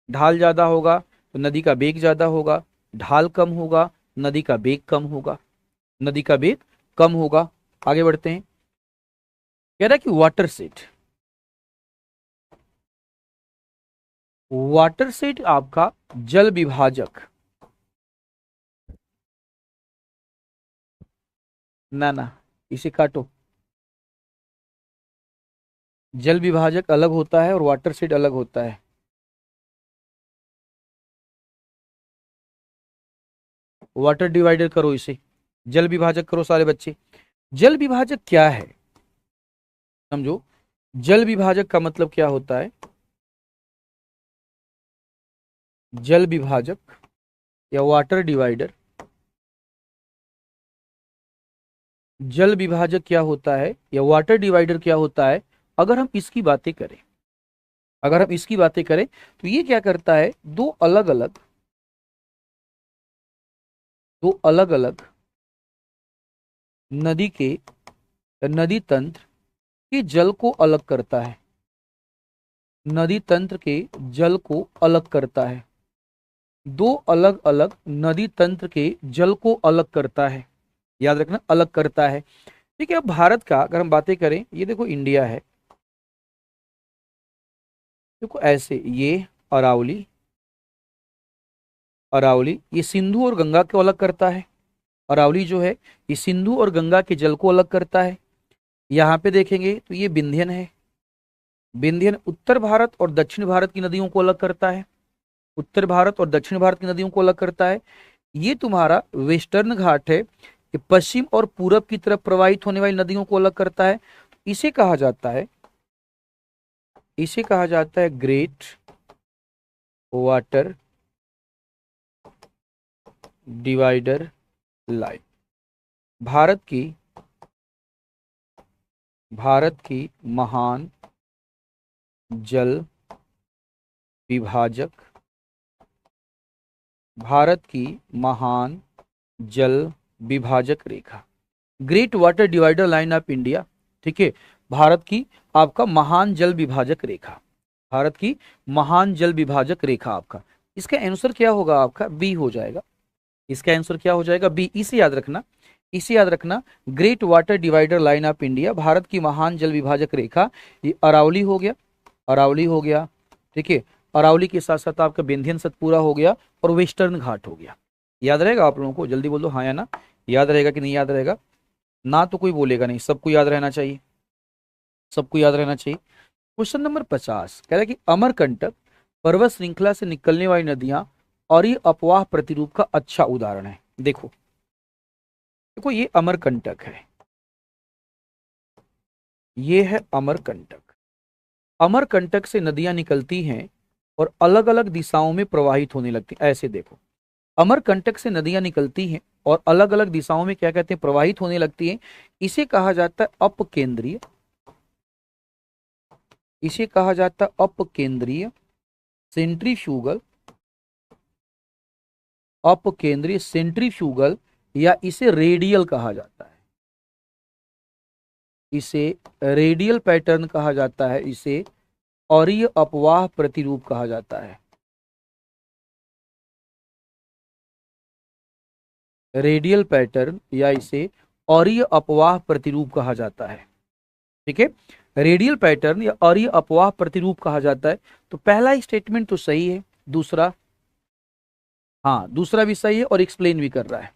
ढाल ज्यादा होगा तो नदी का वेग ज्यादा होगा, ढाल कम होगा नदी का वेग कम होगा, नदी का वेग कम होगा। आगे बढ़ते हैं। कह रहा है कि वाटर सेट आपका जल विभाजक, ना ना इसे काटो, जल विभाजक अलग होता है और वाटर सेट अलग होता है। वाटर डिवाइडर करो इसे, जल विभाजक करो सारे बच्चे। जल विभाजक क्या है समझो, जल विभाजक का मतलब क्या होता है। जल विभाजक या वाटर डिवाइडर, जल विभाजक क्या होता है या वाटर डिवाइडर क्या होता है, अगर हम इसकी बातें करें, अगर हम इसकी बातें करें तो ये क्या करता है, दो अलग अलग नदी के नदी तंत्र के जल को अलग करता है, नदी तंत्र के जल को अलग करता है, दो अलग अलग नदी तंत्र के जल को अलग करता है, याद रखना अलग करता है। ठीक है। अब भारत का अगर हम बातें करें, ये देखो इंडिया है, देखो ऐसे ये अरावली, अरावली ये सिंधु और गंगा को अलग करता है, अरावली जो है ये सिंधु और गंगा के जल को अलग करता है। यहाँ पे देखेंगे तो ये विंध्यन है, विंध्यन उत्तर भारत और दक्षिण भारत की नदियों को अलग करता है, उत्तर भारत और दक्षिण भारत की नदियों को अलग करता है। ये तुम्हारा वेस्टर्न घाट है, ये पश्चिम और पूरब की तरफ प्रवाहित होने वाली नदियों को अलग करता है। इसे कहा जाता है, इसे कहा जाता है great water divider line. Bharat की, भारत की महान जल विभाजक, भारत की महान जल विभाजक रेखा, great water divider line of India. ठीक है, भारत की आपका महान जल विभाजक रेखा, भारत की महान जल विभाजक रेखा आपका, इसका आंसर क्या होगा आपका, बी हो जाएगा। इसका आंसर क्या हो जाएगा, बी। इसे याद रखना, इसे याद रखना, great water divider line of India, Bharat की महान जल विभाजक रेखा, ये अरावली हो गया, अरावली हो गया। ठीक है, अरावली के साथ साथ आपका विंध्यन सतपुरा हो गया और वेस्टर्न घाट हो गया। याद रहेगा आप लोगों को, जल्दी बोल दो हाँ या ना, याद रहेगा कि नहीं याद रहेगा, ना तो कोई बोलेगा नहीं, सबको याद रहना चाहिए, सबको याद रहना चाहिए। क्वेश्चन नंबर 50 कह रहा है कि अमरकंटक पर्वत श्रृंखला से निकलने वाली नदियां और ये अपवाह प्रतिरूप का अच्छा उदाहरण है। देखो देखो ये अमरकंटक है, ये है अमरकंटक, अमरकंटक से नदियां निकलती हैं और अलग अलग दिशाओं में प्रवाहित होने लगती हैं। ऐसे देखो, अमरकंटक से नदियां निकलती हैं और अलग अलग दिशाओं में क्या कहते हैं, प्रवाहित होने लगती हैं। इसे कहा जाता है अपकेंद्रीय, इसे कहा जाता है अपकेंद्रीय सेंट्रीफ्यूगल, अपकेंद्रीय सेंट्रीफ्यूगल, या इसे रेडियल कहा जाता है, इसे रेडियल पैटर्न कहा जाता है, इसे और ये अपवाह प्रतिरूप कहा जाता है, रेडियल पैटर्न या इसे अरीय अपवाह प्रतिरूप कहा जाता है। ठीक है, रेडियल पैटर्न या अरीय अपवाह प्रतिरूप कहा जाता है। तो पहला स्टेटमेंट तो सही है, दूसरा, हाँ दूसरा भी सही है और एक्सप्लेन भी कर रहा है,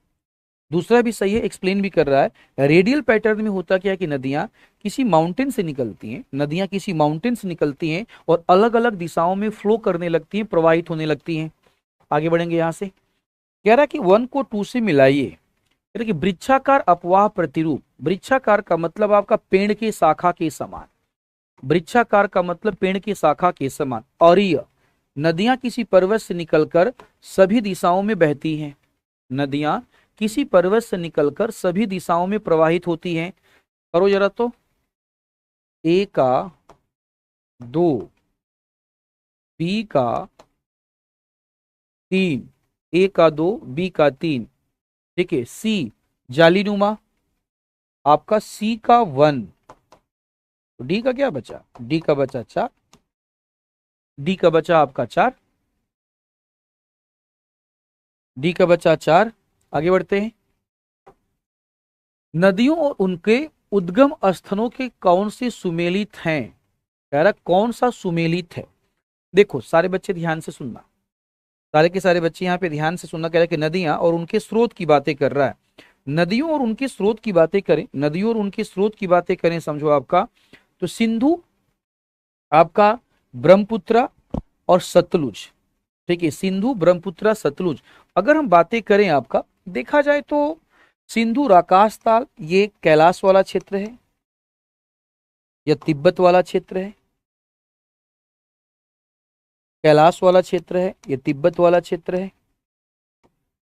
दूसरा भी सही है, एक्सप्लेन भी कर रहा है। रेडियल पैटर्न में होता क्या है कि नदियां किसी माउंटेन से निकलती हैं, नदियां किसी माउंटेन से निकलती हैं और अलग अलग दिशाओं में फ्लो करने लगती हैं, प्रवाहित होने लगती हैं। आगे बढ़ेंगे यहां से, कह रहा है कि 1 को 2 से मिलाइए। कह रहा है कि वृक्षाकार अपवाह प्रतिरूप, वृक्षाकार का मतलब आपका पेड़ की शाखा के समान, वृक्षाकार का मतलब पेड़ की शाखा के समान। अरीय, नदियां किसी पर्वत से निकलकर सभी दिशाओं में बहती हैं, नदियां किसी पर्वत से निकलकर सभी दिशाओं में प्रवाहित होती हैं। करो जरा तो, ए का 2, बी का 3, ए का 2, बी का 3। ठीक है, सी जालीनुमा, आपका सी का 1, तो डी का क्या बचा, डी का बचा 4, डी का बचा आपका 4, डी का बचा 4। आगे बढ़ते हैं, नदियों और उनके उद्गम स्थलों के कौन से सुमेलित हैं। कह रहा कौन सा सुमेलित है। देखो सारे बच्चे ध्यान से सुनना, सारे के सारे बच्चे यहाँ पे ध्यान से सुनना। कह रहा है कि नदियां और उनके स्रोत की बातें कर रहा है, नदियों और उनके स्रोत की बातें करें, नदियों और उनके स्रोत की बातें करें, समझो आपका तो सिंधु, आपका ब्रह्मपुत्र और सतलुज। ठीक है, सिंधु ब्रह्मपुत्र सतलुज। अगर हम बातें करें आपका, देखा जाए तो सिंधु राकाश ताल ये कैलाश वाला क्षेत्र है या तिब्बत वाला क्षेत्र है, कैलाश वाला क्षेत्र है या तिब्बत वाला क्षेत्र है।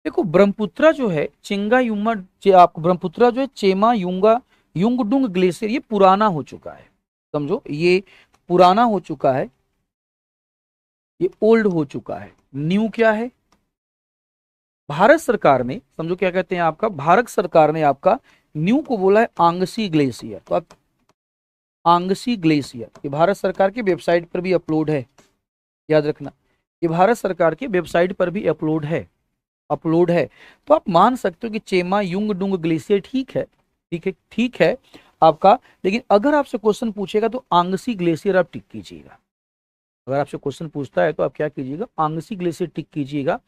देखो ब्रह्मपुत्र जो है चिंगा युमा, आपको ब्रह्मपुत्र जो है चेमा युंगा युंगडुंग ग्लेशियर, ये पुराना हो चुका है, समझो ये पुराना हो चुका है, ये ओल्ड हो चुका है। न्यू क्या है, भारत सरकार ने, समझो क्या कहते हैं आपका, भारत सरकार ने आपका न्यू को बोला है आंगसी ग्लेशियर। तो आप आंगसी ग्लेशियर, ये भारत सरकार की वेबसाइट पर भी अपलोड है, याद रखना, ये भारत सरकार की वेबसाइट पर भी अपलोड है, अपलोड है। तो आप मान सकते हो कि चेमा युंगडुंग ग्लेशियर ठीक है, ठीक है, ठीक है आपका। लेकिन अगर आपसे क्वेश्चन पूछेगा तो आंगसी ग्लेशियर आप टिक कीजिएगा, अगर आपसे क्वेश्चन पूछता है तो आप क्या कीजिएगा, आंगसी ग्लेशियर टिक कीजिएगा।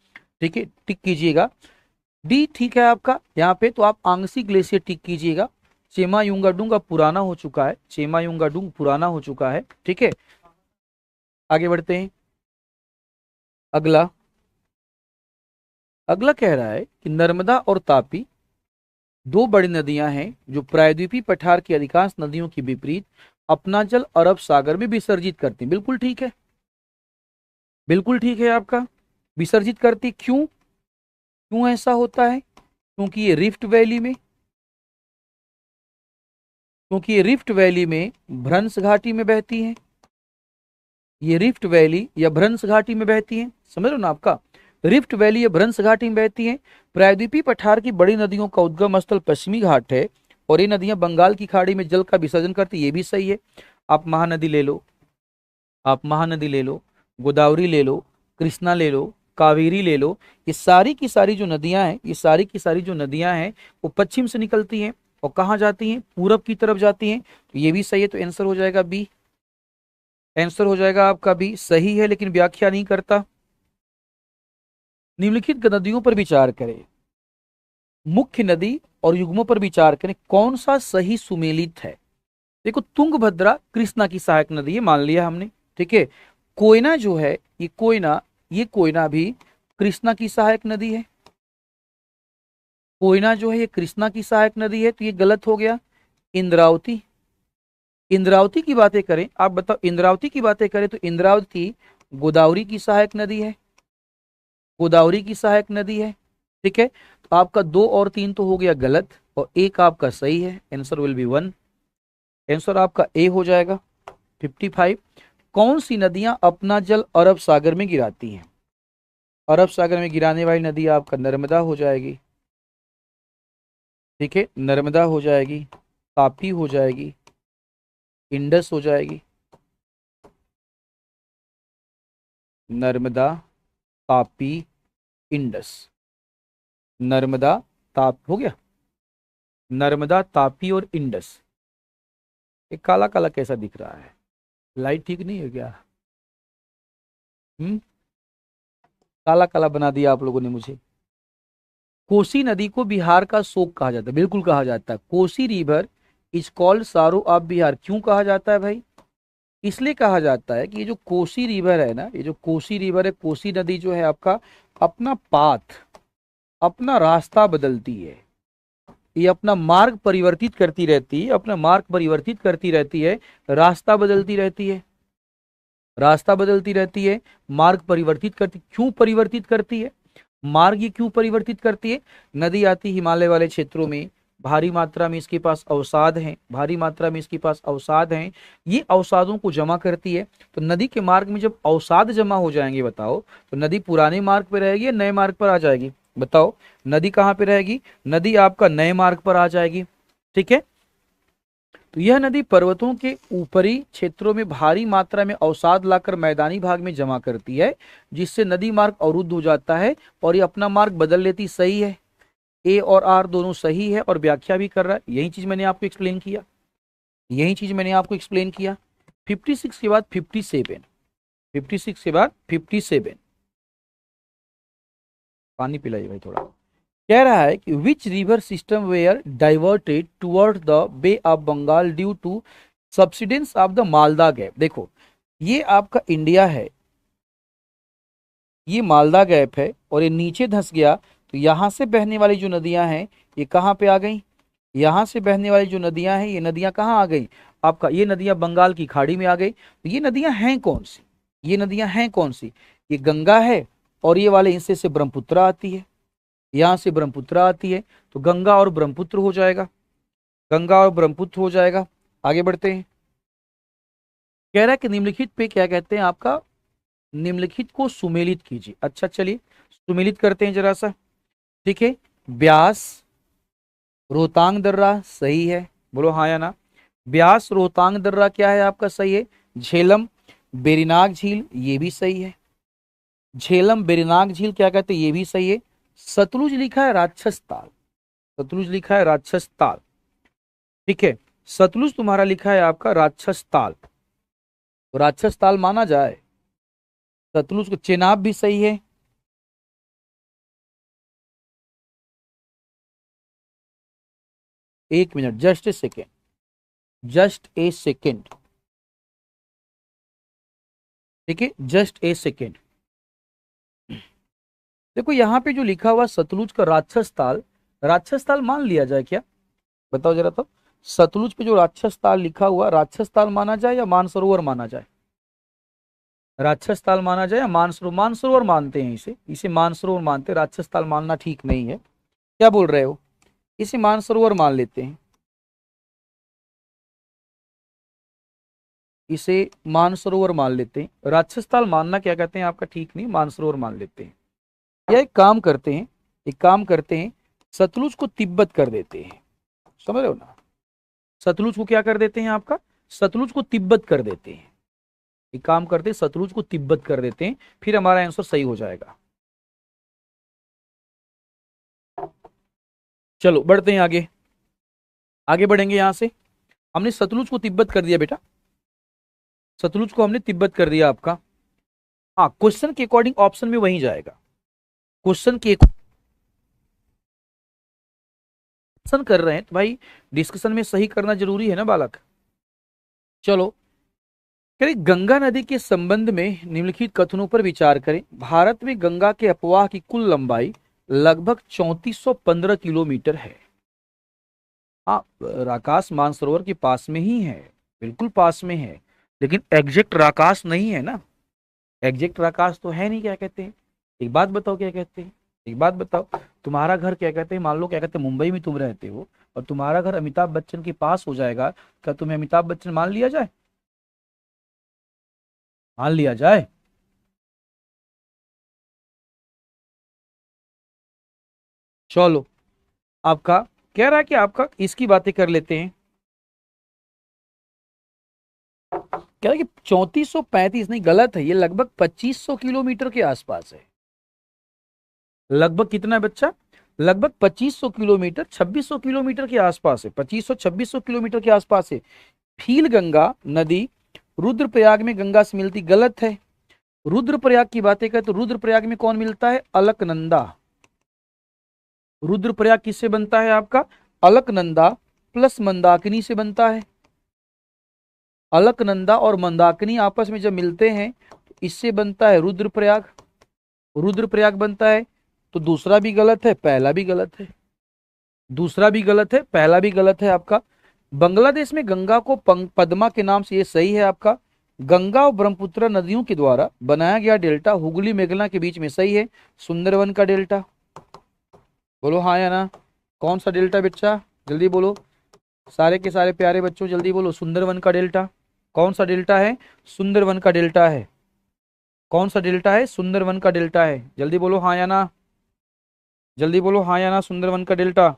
ठीक है, टिक कीजिएगा। डी ठीक है आपका यहाँ पे, तो आप आंगसी ग्लेशियर टिक कीजिएगा। चेमा युंगाडुंग अब पुराना हो चुका है, चेमा युंगाडुंग पुराना हो चुका है। ठीक है, आगे बढ़ते हैं। अगला, अगला कह रहा है कि नर्मदा और तापी दो बड़ी नदियां हैं जो प्रायद्वीपीय पठार की अधिकांश नदियों के विपरीत अपना जल अरब सागर में विसर्जित करती। बिल्कुल ठीक है, बिल्कुल ठीक है आपका, विसर्जित करती। क्यों, क्यों ऐसा होता है, क्योंकि ये रिफ्ट वैली में, क्योंकि ये रिफ्ट वैली में भ्रंश घाटी में बहती है, ये रिफ्ट वैली या भ्रंश घाटी में बहती है, समझ लो ना आपका, रिफ्ट वैली या भ्रंश घाटी में बहती है। प्रायद्वीपीय पठार की बड़ी नदियों का उद्गम स्थल पश्चिमी घाट है और ये नदियां बंगाल की खाड़ी में जल का विसर्जन करती, ये भी सही है। आप महानदी ले लो, आप महानदी ले लो, गोदावरी ले लो, कृष्णा ले लो, कावेरी ले लो, ये सारी की सारी जो नदियां हैं, ये सारी की सारी जो नदियां हैं वो पश्चिम से निकलती हैं और कहाँ जाती हैं, पूरब की तरफ जाती हैं। तो ये भी सही है, तो आंसर हो जाएगा बी, आंसर हो जाएगा आपका बी। सही है लेकिन व्याख्या नहीं करता। निम्नलिखित नदियों पर विचार करें, मुख्य नदी और युग्मों पर विचार करें, कौन सा सही सुमेलित है। देखो तुंगभद्रा कृष्णा की सहायक नदी है, मान लिया हमने। ठीक है, कोयना जो है, ये कोयना, ये कोयना भी कृष्णा की सहायक नदी है, कोयना जो है ये कृष्णा की सहायक नदी है, तो ये गलत हो गया। इंद्रावती, इंद्रावती की बातें करें, आप बताओ इंद्रावती की बातें करें तो इंद्रावती गोदावरी की सहायक नदी है, गोदावरी की सहायक नदी है। ठीक है, तो आपका 2 और 3 तो हो गया गलत और एक आपका सही है, आंसर विल बी 1, आंसर आपका ए हो जाएगा 55। कौन सी नदियां अपना जल अरब सागर में गिराती हैं, अरब सागर में गिराने वाली नदी आपका नर्मदा हो जाएगी। ठीक है, नर्मदा हो जाएगी, तापी हो जाएगी, इंडस हो जाएगी, नर्मदा, तापी, इंडस, नर्मदा, ताप हो गया, नर्मदा, तापी और इंडस। ये काला काला कैसा दिख रहा है? लाइट ठीक नहीं है क्या? हम्म, काला काला बना दिया आप लोगों ने मुझे। कोसी नदी को बिहार का शोक कहा जाता है, बिल्कुल कहा जाता है। कोसी रिवर इज कॉल्ड सारो ऑफ बिहार। क्यों कहा जाता है भाई? इसलिए कहा जाता है कि ये जो कोसी रिवर है ना, ये जो कोसी रिवर है, कोसी नदी जो है आपका अपना पाथ, अपना रास्ता बदलती है। ये अपना मार्ग परिवर्तित करती रहती है, अपना मार्ग परिवर्तित करती रहती है, रास्ता बदलती रहती है, रास्ता बदलती रहती है, मार्ग परिवर्तित करती। क्यों परिवर्तित करती है? मार्ग ये क्यों परिवर्तित करती है? नदी आती हिमालय वाले क्षेत्रों में, भारी मात्रा में इसके पास अवसाद हैं, भारी मात्रा में इसके पास अवसाद हैं, ये अवसादों को जमा करती है। तो नदी के मार्ग में जब अवसाद जमा हो जाएंगे, बताओ, तो नदी पुराने मार्ग पर रहेगी या नए मार्ग पर आ जाएगी? बताओ, नदी कहाँ पे रहेगी? नदी आपका नए मार्ग पर आ जाएगी। ठीक है, तो यह नदी पर्वतों के ऊपरी क्षेत्रों में भारी मात्रा में अवसाद लाकर मैदानी भाग में जमा करती है, जिससे नदी मार्ग अवरुद्ध हो जाता है और ये अपना मार्ग बदल लेती। सही है, ए और आर दोनों सही है और व्याख्या भी कर रहा है। यही चीज मैंने आपको एक्सप्लेन किया, यही चीज मैंने आपको एक्सप्लेन किया। 56 के बाद 57, 56 के बाद 57। पानी पिलाइए भाई थोड़ा। कह रहा है कि which river system were diverted toward the bay of Bengal due to subsidence of the Malda gap. देखो, ये आपका इंडिया है, ये मालदा गैप है और ये नीचे धंस गया। तो यहां से बहने वाली जो नदियां हैं ये कहां पे आ गई? यहां से बहने वाली जो नदियां हैं, ये नदियां कहां आ गई? आपका ये नदियां बंगाल की खाड़ी में आ गई। तो ये नदियां हैं कौन सी? ये नदियां हैं कौन सी? ये गंगा है और ये वाले हिस्से से ब्रह्मपुत्र आती है, यहां से ब्रह्मपुत्र आती है। तो गंगा और ब्रह्मपुत्र हो जाएगा, गंगा और ब्रह्मपुत्र हो जाएगा। आगे बढ़ते हैं। कह रहा है कि निम्नलिखित पे क्या कहते हैं आपका, निम्नलिखित को सुमेलित कीजिए। अच्छा चलिए सुमेलित करते हैं जरा सा। ठीक है, ब्यास, रोहतांग दर्रा सही है, बोलो हाँ या ना। ब्यास, रोहतांग दर्रा क्या है आपका? सही है। झेलम, बेरीनाग झील ये भी सही है। झेलम बेरीनाग झील क्या कहते हैं? ये भी सही है। सतलुज लिखा है राक्षस ताल, सतलुज लिखा है राक्षस ताल। ठीक है, सतलुज तुम्हारा लिखा है आपका राक्षस ताल, तो राक्षस ताल माना जाए सतलुज को। चेनाब भी सही है। एक minute, just a second, just a second. ठीक है, जस्ट ए सेकेंड। देखो यहाँ पे जो लिखा हुआ सतलुज का राक्षस ताल, राक्षस ताल मान लिया जाए क्या? बताओ जरा तो। सतलुज पे जो राक्षस ताल लिखा हुआ, राक्षस ताल माना जाए या मानसरोवर माना जाए? राक्षस ताल माना जाए या मानसरोवर? मानसरोवर मानते हैं इसे, इसे मानसरोवर मानते हैं, राक्षस ताल मानना ठीक नहीं है। क्या बोल रहे हो? इसे मानसरोवर मान लेते हैं, इसे मानसरोवर मान लेते हैं। राक्षस ताल मानना क्या कहते हैं आपका ठीक नहीं, मानसरोवर मान लेते हैं। या एक काम करते हैं, एक काम करते हैं, सतलुज को तिब्बत कर देते हैं। समझ रहे हो ना? सतलुज को क्या कर देते हैं आपका? सतलुज को तिब्बत कर देते हैं। एक काम करते हैं, सतलुज को तिब्बत कर देते हैं, फिर हमारा आंसर सही हो जाएगा। चलो बढ़ते हैं आगे, आगे बढ़ेंगे। यहां से हमने सतलुज को तिब्बत कर दिया बेटा, सतलुज को हमने तिब्बत कर दिया आपका। हाँ, क्वेश्चन के अकॉर्डिंग ऑप्शन में वहीं जाएगा। क्वेश्चन के डिस्कशन कर रहे हैं तो भाई डिस्कशन में सही करना जरूरी है ना बालक। चलो, करें गंगा नदी के संबंध में निम्नलिखित कथनों पर विचार करें। भारत में गंगा के अपवाह की कुल लंबाई लगभग 3415 किलोमीटर है। हाँ, राकास मानसरोवर के पास में ही है, बिल्कुल पास में है, लेकिन एग्जैक्ट राकास नहीं है ना, एग्जैक्ट राकास तो है नहीं। क्या कहते हैं, एक बात बताओ, क्या कहते हैं, एक बात बताओ। तुम्हारा घर क्या कहते हैं, मान लो क्या कहते हैं मुंबई में तुम रहते हो और तुम्हारा घर अमिताभ बच्चन के पास हो जाएगा, क्या तुम्हें अमिताभ बच्चन मान लिया जाए? मान लिया जाए? चलो, आपका कह रहा है कि आपका इसकी बातें कर लेते हैं। कह रहा है कि 3435 नहीं, गलत है, ये लगभग 2500 किलोमीटर के आसपास है। लगभग कितना है बच्चा? लगभग 2500 किलोमीटर, 2600 किलोमीटर के आसपास है, 2500 2600 किलोमीटर के आसपास है। फील गंगा नदी रुद्रप्रयाग में गंगा से मिलती, गलत है। रुद्रप्रयाग की बातें करें तो रुद्रप्रयाग में कौन मिलता है? अलकनंदा। रुद्रप्रयाग किससे बनता है आपका? अलकनंदा प्लस मंदाकिनी से बनता है। अलकनंदा और मंदाकिनी आपस में जब मिलते हैं तो इससे बनता है रुद्रप्रयाग। रुद्रप्रयाग बनता है। तो दूसरा भी गलत है, पहला भी गलत है। दूसरा भी गलत है, पहला भी गलत है आपका। बांग्लादेश में गंगा को पद्मा के नाम से, ये सही है आपका। गंगा और ब्रह्मपुत्र नदियों के द्वारा बनाया गया डेल्टा हुगली मेघना के बीच में, सही है, सुंदरवन का डेल्टा। बोलो हाँ या ना। कौन सा डेल्टा बच्चा? जल्दी बोलो, सारे के सारे प्यारे बच्चों जल्दी बोलो। सुंदरवन का डेल्टा। कौन सा डेल्टा है? सुंदरवन का डेल्टा है। कौन सा डेल्टा है? सुंदरवन का डेल्टा है। जल्दी बोलो हाँ या ना। जल्दी बोलो हाँ या ना, सुंदरवन का डेल्टा।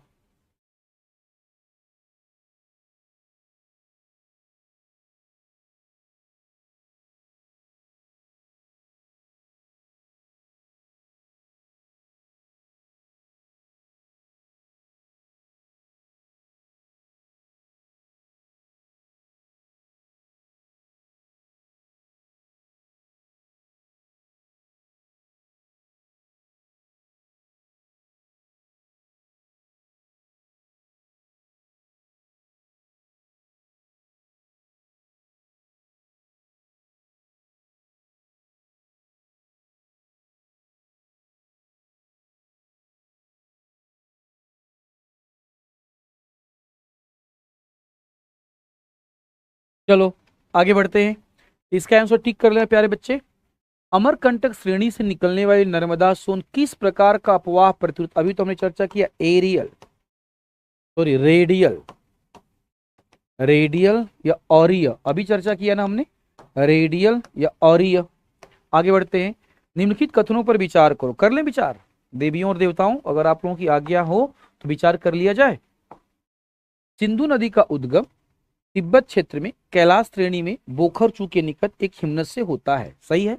चलो आगे बढ़ते हैं, इसका आंसर टिक कर लें प्यारे बच्चे। अमरकंटक श्रेणी से निकलने वाली नर्मदा सोन किस प्रकार का अपवाह प्रतिरोध, अभी तो हमने चर्चा किया एरियल, सॉरी रेडियल, रेडियल या ऑरिय, अभी चर्चा किया ना हमने, रेडियल या ऑरिय। आगे बढ़ते हैं, निम्नलिखित कथनों पर विचार करो। कर लें विचार, देवियों और देवताओं, अगर आप लोगों की आज्ञा हो तो विचार कर लिया जाए। सिंधु नदी का उद्गम तिब्बत क्षेत्र में कैलाश श्रेणी में बोखरचू के निकट एक हिमनद से होता है, सही है?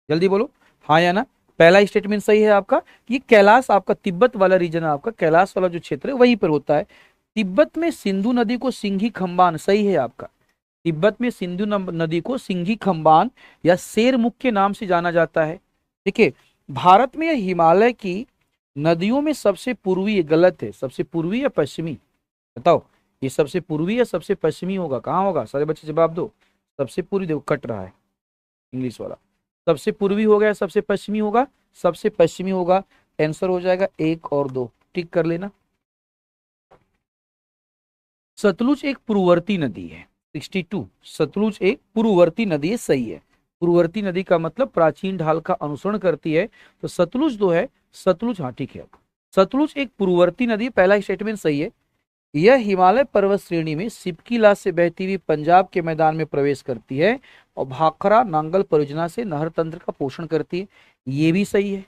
जल्दी बोलो हाँ या ना। पहला स्टेटमेंट सही है आपका। ये कैलाश आपका तिब्बत वाला रीजन है, आपका कैलाश वाला जो क्षेत्र है वहीं पर होता है। तिब्बत में सिंधु नदी को सिंघी खंबान, सही है आपका। तिब्बत में सिंधु नदी को सिंघी खंबान या शेरमुख के नाम से जाना जाता है। देखिए भारत में हिमालय की नदियों में सबसे पूर्वी, गलत है, सबसे पूर्वी या पश्चिमी बताओ? ये सबसे पूर्वी या सबसे पश्चिमी होगा? कहाँ होगा? सारे बच्चे जवाब दो। सबसे पूर्वी, देखो कट रहा है इंग्लिश वाला। सबसे पूर्वी होगा या सबसे पश्चिमी होगा? सबसे पश्चिमी होगा। आंसर हो जाएगा 1 और 2, टिक कर लेना। सतलुज एक पूर्ववर्ती नदी है, 62। सतलुज एक पूर्ववर्ती नदी है, सही है। पूर्ववर्ती नदी का मतलब प्राचीन ढाल का अनुसरण करती है, तो सतलुज जो है, सतलुज, हाँ ठीक है। सतलुज एक पूर्ववर्ती नदी, पहला स्टेटमेंट सही है। यह हिमालय पर्वत श्रेणी में सिपकीला से बहती हुई पंजाब के मैदान में प्रवेश करती है और भाखरा नांगल परियोजना से नहर तंत्र का पोषण करती है, ये भी सही है।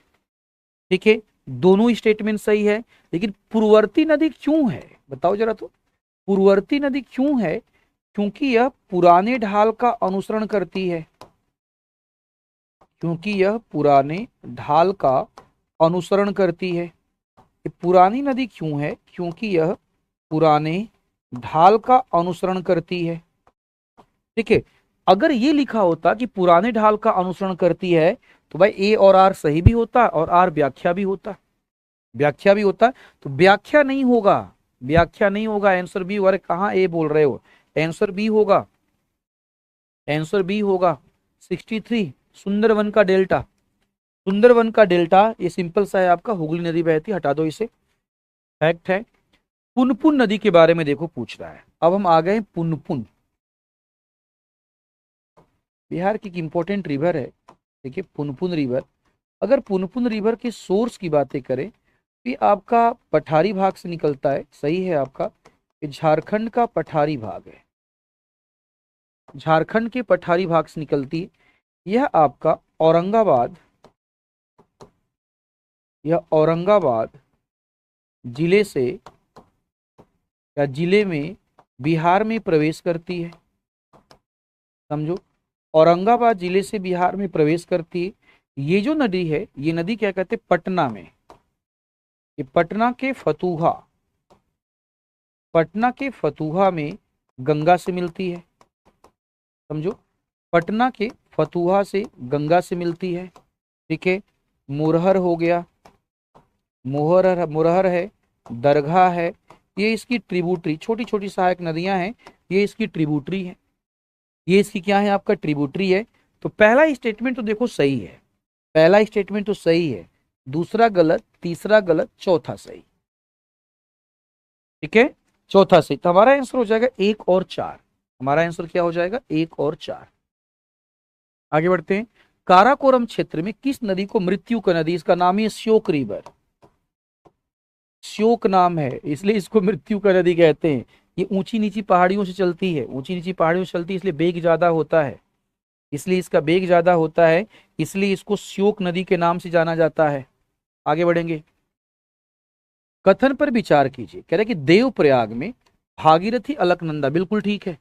ठीक है, दोनों स्टेटमेंट सही है। लेकिन पूर्ववर्ती नदी क्यों है बताओ जरा तो? पूर्ववर्ती नदी क्यों है? क्योंकि यह पुराने ढाल का अनुसरण करती है। क्योंकि यह पुराने ढाल का अनुसरण करती है। ये पुरानी नदी क्यों है? क्योंकि यह पुराने ढाल का अनुसरण करती है। ठीक है, अगर ये लिखा होता कि पुराने ढाल का अनुसरण करती है तो भाई ए और आर सही भी होता और आर व्याख्या भी होता, व्याख्या भी होता। तो व्याख्या नहीं होगा, व्याख्या नहीं होगा, आंसर बी। अरे कहाँ ए बोल रहे हो? आंसर बी होगा, आंसर बी होगा 63, सुंदरवन का डेल्टा। सुंदरवन का डेल्टा ये सिंपल सा है आपका, हुगली नदी बहती, हटा दो इसे, फैक्ट है। पुनपुन नदी के बारे में देखो पूछ रहा है। अब हम आ गए पुनपुन, बिहार की एक इंपॉर्टेंट रिवर है। देखिए पुनपुन रिवर, अगर पुनपुन रिवर के सोर्स की बातें करें तो ये आपका पठारी भाग से निकलता है, सही है आपका। ये झारखंड का पठारी भाग है, झारखंड के पठारी भाग से निकलती है। यह आपका औरंगाबाद, यह औरंगाबाद जिले से या जिले में बिहार में प्रवेश करती है, समझो। औरंगाबाद जिले से बिहार में प्रवेश करती है। ये जो नदी है, ये नदी क्या कहते हैं? पटना में, कि पटना के फतुहा में गंगा से मिलती है। समझो, पटना के फतुहा से गंगा से मिलती है। ठीक है, मुरहर हो गया, मुरहर है, दरगाह है, ये इसकी ट्रिब्यूटरी, छोटी छोटी सहायक नदियां हैं, ये इसकी ट्रिब्यूटरी है। ये इसकी क्या है, आपका ट्रिब्यूटरी है। तो पहला स्टेटमेंट तो देखो सही है, पहला स्टेटमेंट तो सही है, दूसरा गलत, तीसरा गलत, चौथा सही। ठीक है, चौथा सही। तो हमारा आंसर हो जाएगा 1 और 4। हमारा आंसर क्या हो जाएगा, 1 और 4। आगे बढ़ते हैं। काराकोरम क्षेत्र में किस नदी को मृत्यु का नदी, इसका नाम है श्योक रिवर। श्योक नाम है इसलिए इसको मृत्यु का नदी कहते हैं। ये ऊंची नीची पहाड़ियों से चलती है, ऊंची नीची पहाड़ियों से चलती है, इसलिए वेग ज्यादा होता है, इसलिए इसका वेग ज्यादा होता है, इसलिए इसको श्योक नदी के नाम से जाना जाता है। आगे बढ़ेंगे। कथन पर विचार कीजिए। कह रहे कि देवप्रयाग में भागीरथी अलकनंदा, बिल्कुल ठीक है,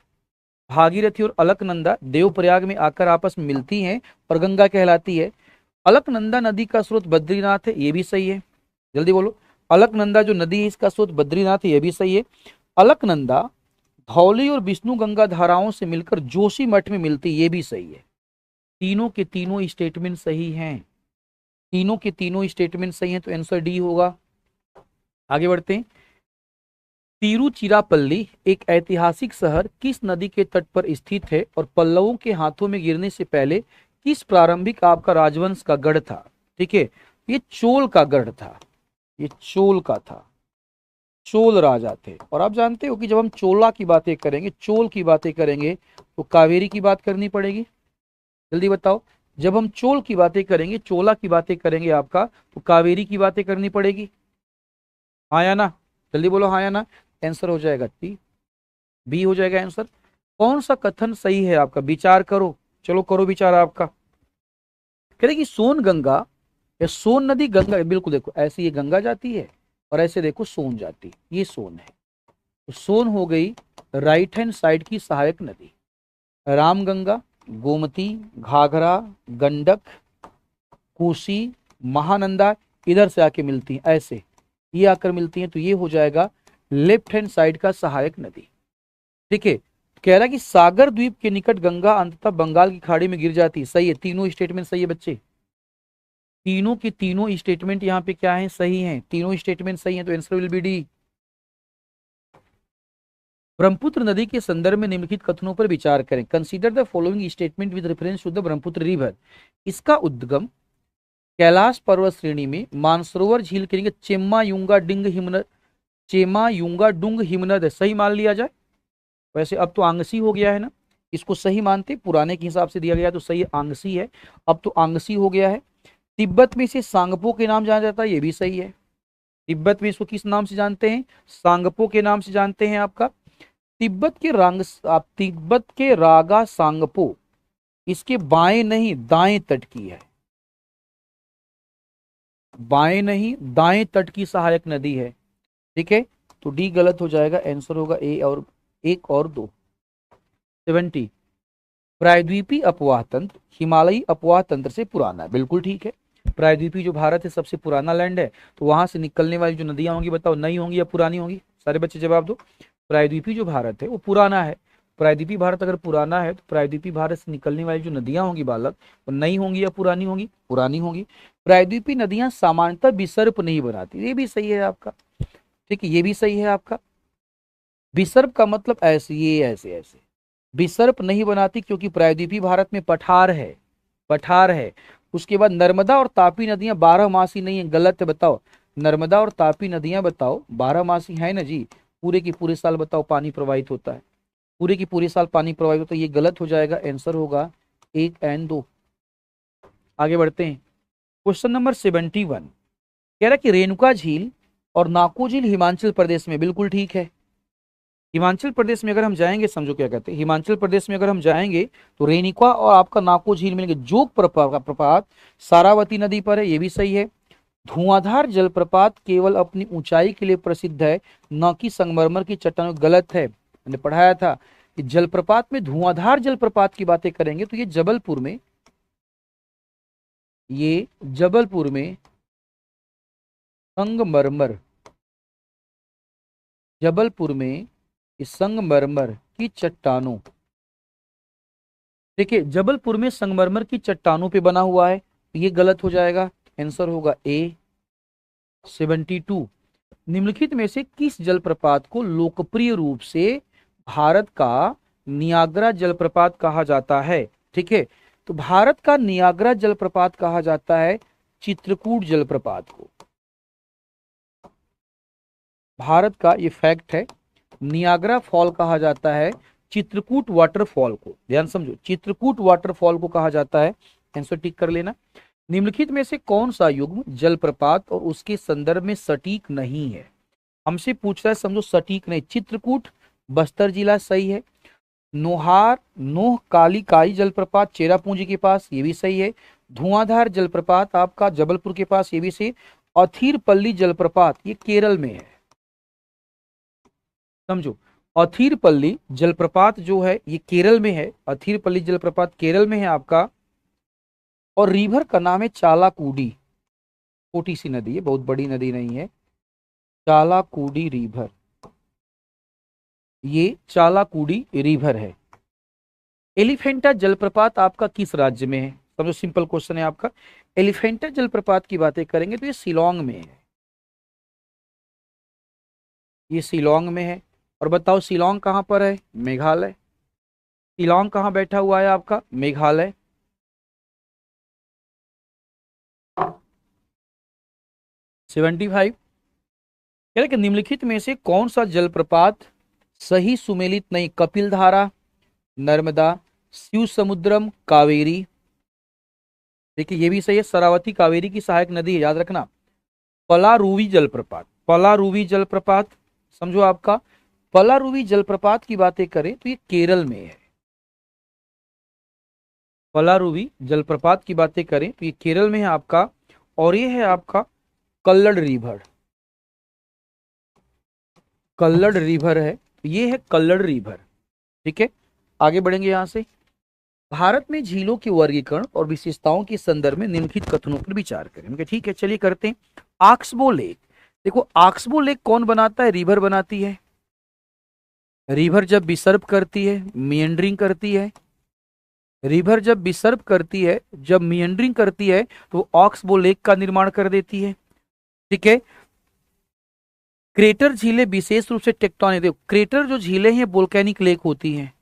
भागीरथी और अलकनंदा देवप्रयाग में आकर आपस में मिलती हैं और गंगा कहलाती है। अलकनंदा नदी का स्रोत बद्रीनाथ है, ये भी सही है, जल्दी बोलो। अलकनंदा जो नदी है इसका स्रोत बद्रीनाथ है, ये भी सही है। अलकनंदा धौली और विष्णु गंगा धाराओं से मिलकर जोशी मठ में मिलती, ये भी सही है। तीनों के तीनों स्टेटमेंट सही हैं, तीनों के तीनों स्टेटमेंट सही हैं, तो आंसर डी होगा। आगे बढ़ते हैं। तिरुचिरापल्ली एक ऐतिहासिक शहर किस नदी के तट पर स्थित है और पल्लवों के हाथों में गिरने से पहले किस प्रारंभिक आपका राजवंश का गढ़ था। ठीक है, ये चोल का गढ़ था, ये चोल का था, चोल राजा थे। और आप जानते हो कि जब हम चोला की बातें करेंगे, चोल की बातें करेंगे, तो कावेरी की बात करनी पड़ेगी। जल्दी बताओ, जब हम चोल की बातें करेंगे, चोला की बातें करेंगे आपका, तो कावेरी की बातें करनी पड़ेगी। हाँ या ना, जल्दी बोलो हाँ या ना। आंसर हो जाएगा टी, बी हो जाएगा आंसर। कौन सा कथन सही है आपका, विचार करो, चलो करो विचार आपका। कह रहे कि सोन गंगा या सोन नदी गंगा, बिल्कुल देखो ऐसे ये गंगा जाती है और ऐसे देखो सोन जाती, ये सोन है, तो सोन हो गई राइट हैंड साइड की सहायक नदी। रामगंगा, गोमती, घाघरा, गंडक, कोसी, महानंदा इधर से आके मिलती हैं, ऐसे ये आकर मिलती हैं, तो ये हो जाएगा लेफ्ट हैंड साइड का सहायक नदी। ठीक है, कह रहा है कि सागर द्वीप के निकट गंगा अंततः बंगाल की खाड़ी में गिर जाती है, सही है, तीनों स्टेटमेंट सही है बच्चे, तीनों के तीनों स्टेटमेंट यहाँ पे क्या है, सही हैं, तीनों स्टेटमेंट सही हैं, तो answer will be D. Brahmaputra नदी के संदर्भ में निम्नलिखित कथनों पर विचार करें। Consider the following statement with reference to the Brahmaputra river. इसका उद्गम कैलाश पर्वत श्रेणी में मानसरोवर झील के नीचे चेमा युंगा डुंग हिमनद है, सही मान लिया जाए। वैसे अब तो आंगसी हो गया है ना, इसको सही मानते, पुराने के हिसाब से दिया गया तो सही आंगसी है, अब तो आंगसी हो गया है। तिब्बत में इसे सांगपो के नाम जाना जाता है, ये भी सही है। तिब्बत में इसको किस नाम से जानते हैं, सांगपो के नाम से जानते हैं आपका। तिब्बत के रागा सांगपो इसके बाएं नहीं दाएं तट की है, बाएं नहीं दाएं तट की सहायक नदी है। ठीक है, तो डी गलत हो जाएगा, आंसर होगा ए और 1 और 2। 70 प्रायद्वीपीय अपवाह तंत्र हिमालयी अपवाह तंत्र से पुराना है, बिल्कुल ठीक है। प्रायद्वीपीय जो भारत है सबसे पुराना लैंड है, तो वहां से निकलने वाली जो नदियां होंगी बताओ नई होंगी या पुरानी होंगी, सारे बच्चे जवाब दो। प्रायद्वीपीय जो भारत है वो पुराना है, प्रायद्वीपीय भारत अगर पुराना है तो प्रायद्वीपीय भारत से निकलने वाली जो नदियां होंगी बालक, वो नई होंगी या पुरानी होंगी, पुरानी होंगी। प्रायद्वीपीय नदियां सामान्यतः विसर्प नहीं बनाती, ये भी सही है आपका। ठीक है, ये भी सही है आपका। विसर्प का मतलब ऐसे, ये ऐसे ऐसे विसर्प नहीं बनाती क्योंकि प्रायद्वीपीय भारत में पठार है, पठार है। उसके बाद नर्मदा और तापी नदियां 12 मासी नहीं है, गलत है, बताओ। नर्मदा और तापी नदियां बताओ 12 मासी है ना जी, पूरे की पूरे साल बताओ पानी प्रवाहित होता है, पूरे की पूरे साल पानी प्रवाहित होता है, ये गलत हो जाएगा, आंसर होगा 1 और 2। आगे बढ़ते हैं। क्वेश्चन नंबर 71 कह रहा है कि रेणुका झील और नाको झील हिमाचल प्रदेश में, बिल्कुल ठीक है। हिमाचल प्रदेश में अगर हम जाएंगे, समझो क्या कहते हैं, हिमाचल प्रदेश में अगर हम जाएंगे तो रेणुका और आपका नाको झील मिलेंगे। जोग प्रपात सारावती नदी पर है, ये भी सही है। धुआंधार जलप्रपात केवल अपनी ऊंचाई के लिए प्रसिद्ध है, न कि संगमरमर की चट्टानों, गलत है। मैंने पढ़ाया था कि जलप्रपात में, धुआंधार जलप्रपात की बातें करेंगे तो ये जबलपुर में, ये जबलपुर में संगमरमर, जबलपुर में इस संगमरमर की चट्टानों, देखिए जबलपुर में संगमरमर की चट्टानों पे बना हुआ है, ये गलत हो जाएगा। आंसर होगा ए 72। निम्नलिखित में से किस जलप्रपात को लोकप्रिय रूप से भारत का नियाग्रा जलप्रपात कहा जाता है? ठीक है, तो भारत का नियाग्रा जलप्रपात कहा जाता है चित्रकूट जलप्रपात को। भारत का ये फैक्ट है, नियाग्रा फॉल कहा जाता है चित्रकूट वाटरफॉल को। ध्यान समझो, चित्रकूट वाटरफॉल को कहा जाता है। आंसर टिक कर लेना। निम्नलिखित में से कौन सा युग्म जलप्रपात और उसके संदर्भ में सटीक नहीं है? हमसे पूछ रहा है, समझो सटीक नहीं। चित्रकूट बस्तर जिला सही है। नोहार नोह काली काई जलप्रपात चेरापूंजी के पास, ये भी सही है। धुआंधार जलप्रपात आपका जबलपुर के पास, ये भी सही। अथीरपल्ली जलप्रपात ये केरल में है। समझो, अथीरपल्ली जलप्रपात जो है ये केरल में है। अथीरपल्ली जलप्रपात केरल में है आपका। और रिवर का नाम है चालाकूडी, छोटी सी नदी है, बहुत बड़ी नदी नहीं है। चालाकूडी रिवर, ये चालाकूडी रिवर है। एलिफेंटा जलप्रपात आपका किस राज्य में है? समझो सिंपल क्वेश्चन है आपका। एलिफेंटा जलप्रपात की बातें करेंगे तो ये शिलोंग में है, ये शिलोंग में है। और बताओ शिलोंग कहां पर है? मेघालय। शिलोंग कहां बैठा हुआ है आपका? मेघालय। 75। कह रहे कि निम्नलिखित में से कौन सा जलप्रपात सही सुमेलित नहीं? कपिल धारा, नर्मदा, शिव समुद्रम, कावेरी। देखिए ये भी सही है, शरावती कावेरी की सहायक नदी है, याद रखना। पलारुवी जलप्रपात, पलारुवी जलप्रपात समझो आपका। पलारुवी जलप्रपात की बातें करें तो ये केरल में है। पलारुवी जलप्रपात की बातें करें तो ये केरल में है आपका। और ये है आपका कल्लड़ रिवर, कल्लड़ रिवर है, ये है कल्लड़ रिवर। ठीक है, आगे बढ़ेंगे यहां से। भारत में झीलों के वर्गीकरण और विशेषताओं के संदर्भ में निम्नलिखित कथनों पर विचार करें। ठीक है, चलिए करते हैं। आक्सबो लेक, देखो आक्सबो लेक कौन बनाता है? रिवर बनाती है। रिवर जब विसर्प करती है, मियंडरिंग करती है, रिवर जब विसर्प करती है, जब मियंडरिंग करती है, तो ऑक्सबो लेक का निर्माण कर देती है। ठीक है, क्रेटर झीलें विशेष रूप से टेक्टोनिक, देखो क्रेटर जो झीलें हैं वोल्केनिक लेक होती हैं।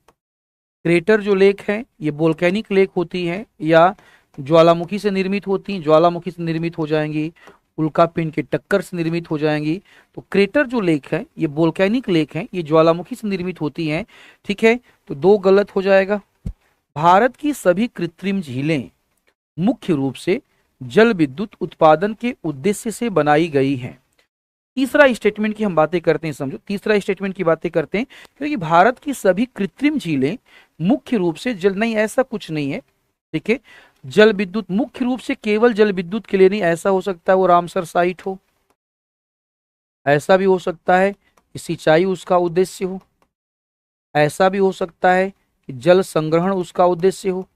क्रेटर जो लेक है ये वोल्केनिक लेक होती है या ज्वालामुखी से निर्मित होती हैं, ज्वालामुखी से निर्मित हो जाएंगी, उल्कापिंड के टक्कर से निर्मित हो जाएंगी। तो क्रेटर जो लेक है ये वोल्केनिक लेक है, ये ज्वालामुखी से निर्मित होती हैं। ठीक है, तो दो गलत हो जाएगा। भारत की सभी कृत्रिम झीलें मुख्य रूप से जल विद्युत उत्पादन के उद्देश्य से बनाई गई हैं। तीसरा स्टेटमेंट की हम बातें करते हैं, समझो तीसरा स्टेटमेंट की बातें करते हैं, क्योंकि भारत की सभी कृत्रिम झीलें मुख्य रूप से जल, नहीं ऐसा कुछ नहीं है। ठीक है, जल विद्युत मुख्य रूप से केवल जल विद्युत के लिए नहीं, ऐसा हो सकता है वो रामसर साइट हो, ऐसा भी हो सकता है कि सिंचाई उसका उद्देश्य हो, ऐसा भी हो सकता है कि जल संग्रहण उसका उद्देश्य हो।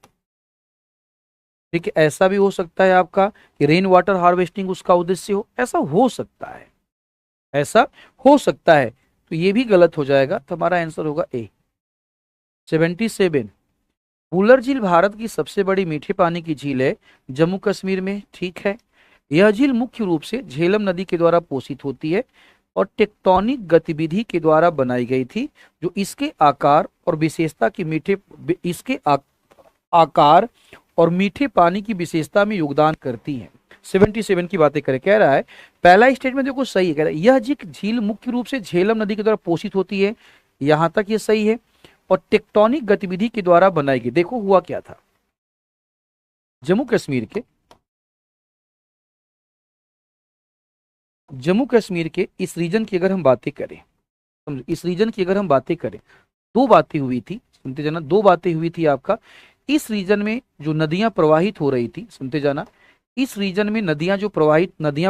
ठीक है, ऐसा भी हो सकता है आपका कि रेन वाटर हार्वेस्टिंग उसका उद्देश्य हो, ऐसा हो सकता है, ऐसा हो सकता है। तो ये भी गलत हो जाएगा, तो हमारा आंसर होगा ए 77। वुलर झील भारत की सबसे बड़ी मीठे पानी की झील है, जम्मू कश्मीर में। ठीक है, यह झील मुख्य रूप से झेलम नदी के द्वारा पोषित होती है और टेक्टोनिक गतिविधि के द्वारा बनाई गई थी, जो इसके आकार और विशेषता की आकार और मीठे पानी की विशेषता में योगदान करती हैं। 77 की बातें करें, कह रहा है पहला स्टेटमेंट देखो सही है, कह रहा है यह झील मुख्य रूप से झेलम नदी के द्वारा पोषित होती है, यहां तक ये सही है। और टेक्टोनिक गतिविधि के द्वारा बनाई गई, देखो हुआ क्या था, जम्मू कश्मीर के इस रीजन की अगर हम बातें करें, समझो इस रीजन की अगर हम बातें करें, दो बातें हुई थी, सुनते जाना, दो बातें हुई थी आपका। इस रीजन में जो नदियां प्रवाहित हो रही थी, सुनते जाना, इस रीजन में नदियां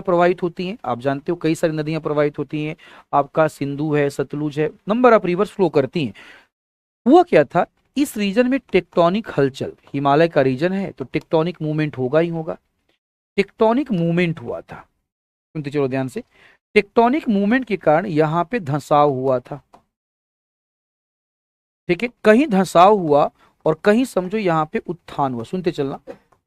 प्रवाहित होती हैं, आप जानते हो कई सारी नदियां प्रवाहित होती हैं, आपका सिंधु है, सतलुज है, नंबर ऑफ रिवर्स फ्लो करती हैं। हुआ क्या था, इस रीजन में टेक्टोनिक हलचल, हिमालय का रीजन है तो टेक्टोनिक मूवमेंट होगा ही होगा, टेक्टोनिक मूवमेंट हुआ था। सुनते चलो ध्यान से। टेक्टोनिक मूवमेंट के कारण यहाँ पे धंसाव हुआ था, ठीक है, कहीं धंसाव हुआ और कहीं समझो यहाँ पे उत्थान हुआ। सुनते चलना,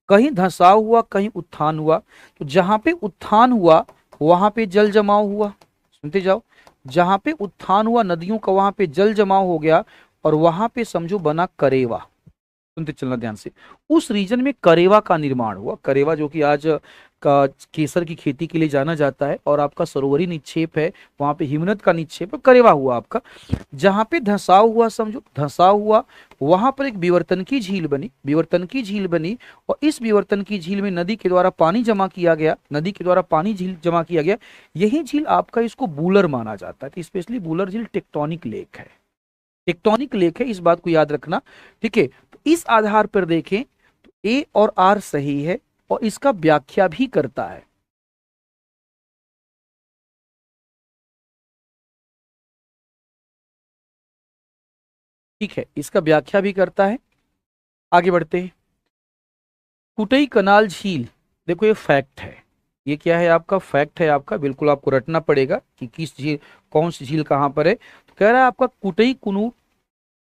कहीं धंसाव हुआ कहीं उत्थान हुआ। तो जहां पे उत्थान हुआ वहां पे जल जमाव हुआ। सुनते जाओ, जहां पे उत्थान हुआ नदियों का वहां पे जल जमाव हो गया और वहां पे समझो बना करेवा। सुनते चलना ध्यान से, उस रीजन में करेवा का निर्माण हुआ। करेवा जो कि आज का केसर की खेती के लिए जाना जाता है और आपका सरोवरी निक्षेप है, वहां पे हिमनद का निक्षेप है, करेवा हुआ आपका। जहां पे धंसाव हुआ, समझो धंसाव हुआ, वहां पर एक विवर्तन की झील बनी, विवर्तन की झील बनी और इस विवर्तन की झील में नदी के द्वारा पानी जमा किया गया, नदी के द्वारा पानी झील जमा किया गया। यही झील आपका, इसको बूलर माना जाता है। तो स्पेशली बूलर झील टेक्टोनिक लेक है, टेक्टोनिक लेक है, इस बात को याद रखना, ठीक है। तो इस आधार पर देखें तो ए और आर सही है और इसका व्याख्या भी करता है। ठीक है, इसका व्याख्या भी करता है। आगे बढ़ते हैं। कुटई कनाल झील, देखो ये फैक्ट है, ये क्या है आपका, फैक्ट है आपका, बिल्कुल आपको रटना पड़ेगा कि किस झील, कौन सी झील कहां पर है। तो कह रहा है आपका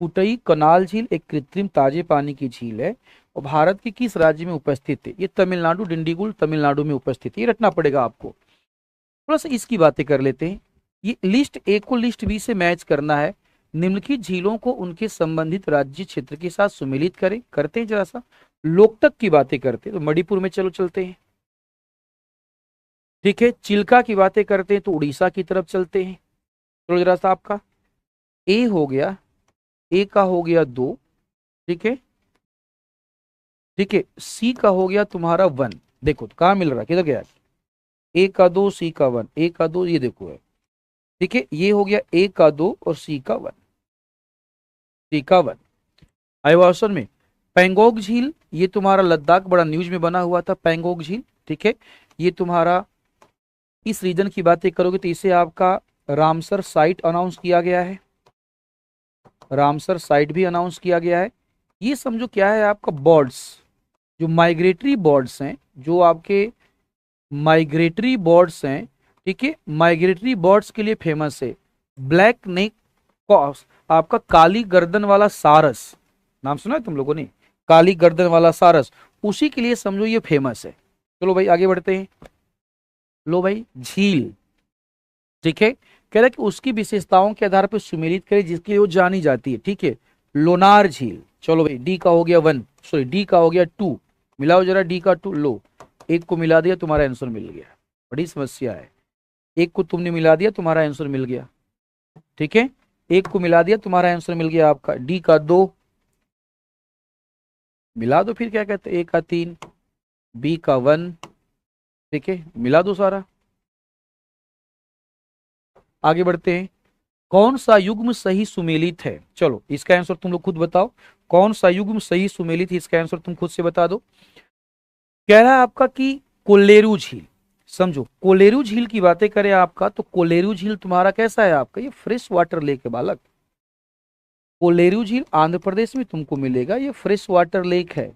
कुटई कनाल झील एक कृत्रिम ताजे पानी की झील है और भारत के किस राज्य में उपस्थित है। ये तमिलनाडु, डिंडीगुल तमिलनाडु में उपस्थित है, ये रटना पड़ेगा आपको। थोड़ा सा इसकी बातें कर लेते हैं। ये लिस्ट ए को लिस्ट बी से मैच करना है। निम्नलिखित झीलों को उनके संबंधित राज्य क्षेत्र के साथ सुमेलित करें। करते हैं जरा सा, लोकतक की बातें करते हैं तो मणिपुर में चलो चलते हैं, ठीक है। चिल्का की बातें करते हैं तो उड़ीसा की तरफ चलते हैं। चलो जरा सा, आपका ए हो गया, ए का हो गया 2, ठीक है, ठीक है। सी का हो गया तुम्हारा 1। देखो तो कहाँ मिल रहा है, किधर गया, ए का 2 सी का 1, ए का 2, ये देखो है, ठीक है। ये हो गया ए का 2 और सी का 1, सी का 1। आए ऑप्शन में पैंगोंग झील, ये तुम्हारा लद्दाख, बड़ा न्यूज में बना हुआ था पैंगोंग झील, ठीक है। ये तुम्हारा इस रीजन की बातें करोगे तो इसे आपका रामसर साइट अनाउंस किया गया है, रामसर साइट भी अनाउंस किया गया है। ये समझो क्या है आपका, बर्ड्स, जो माइग्रेटरी बर्ड्स हैं, जो आपके माइग्रेटरी बर्ड्स हैं, ठीक है, माइग्रेटरी बर्ड्स के लिए फेमस है। ब्लैक नेक कॉस, आपका काली गर्दन वाला सारस, नाम सुना है तुम लोगों ने, काली गर्दन वाला सारस, उसी के लिए समझो ये फेमस है। चलो भाई आगे बढ़ते हैं। लो भाई झील, ठीक है, कह रहा है कि उसकी विशेषताओं के आधार पर सुमेलित करें जिसके लिए वो जानी जाती है, ठीक है। लोनार झील, चलो भाई डी का हो गया 1, सॉरी डी का हो गया 2, मिलाओ जरा डी का 2, लो एक को मिला दिया तुम्हारा आंसर मिल गया। बड़ी समस्या है, एक को तुमने मिला दिया तुम्हारा आंसर मिल गया, ठीक है, एक को मिला दिया तुम्हारा आंसर मिल गया आपका। डी का 2 मिला दो, फिर क्या कहते हैं, ए का 3, बी का 1, ठीक है, मिला दो सारा। आगे बढ़ते हैं। कौन सा युग्म सही सुमेलित है, चलो इसका आंसर तुम लोग खुद बताओ, कौन सा युग्म सही सुमेलित है, इसका आंसर तुम खुद से बता दो। कह रहा है आपका कि कोलेरू झील, समझो कोलेरू झील की बातें करें आपका तो कोलेरू झील तुम्हारा कैसा है आपका, ये फ्रेश वाटर लेक है बालक। कोलेरू झील आंध्र प्रदेश में तुमको मिलेगा, ये फ्रेश वाटर लेक है,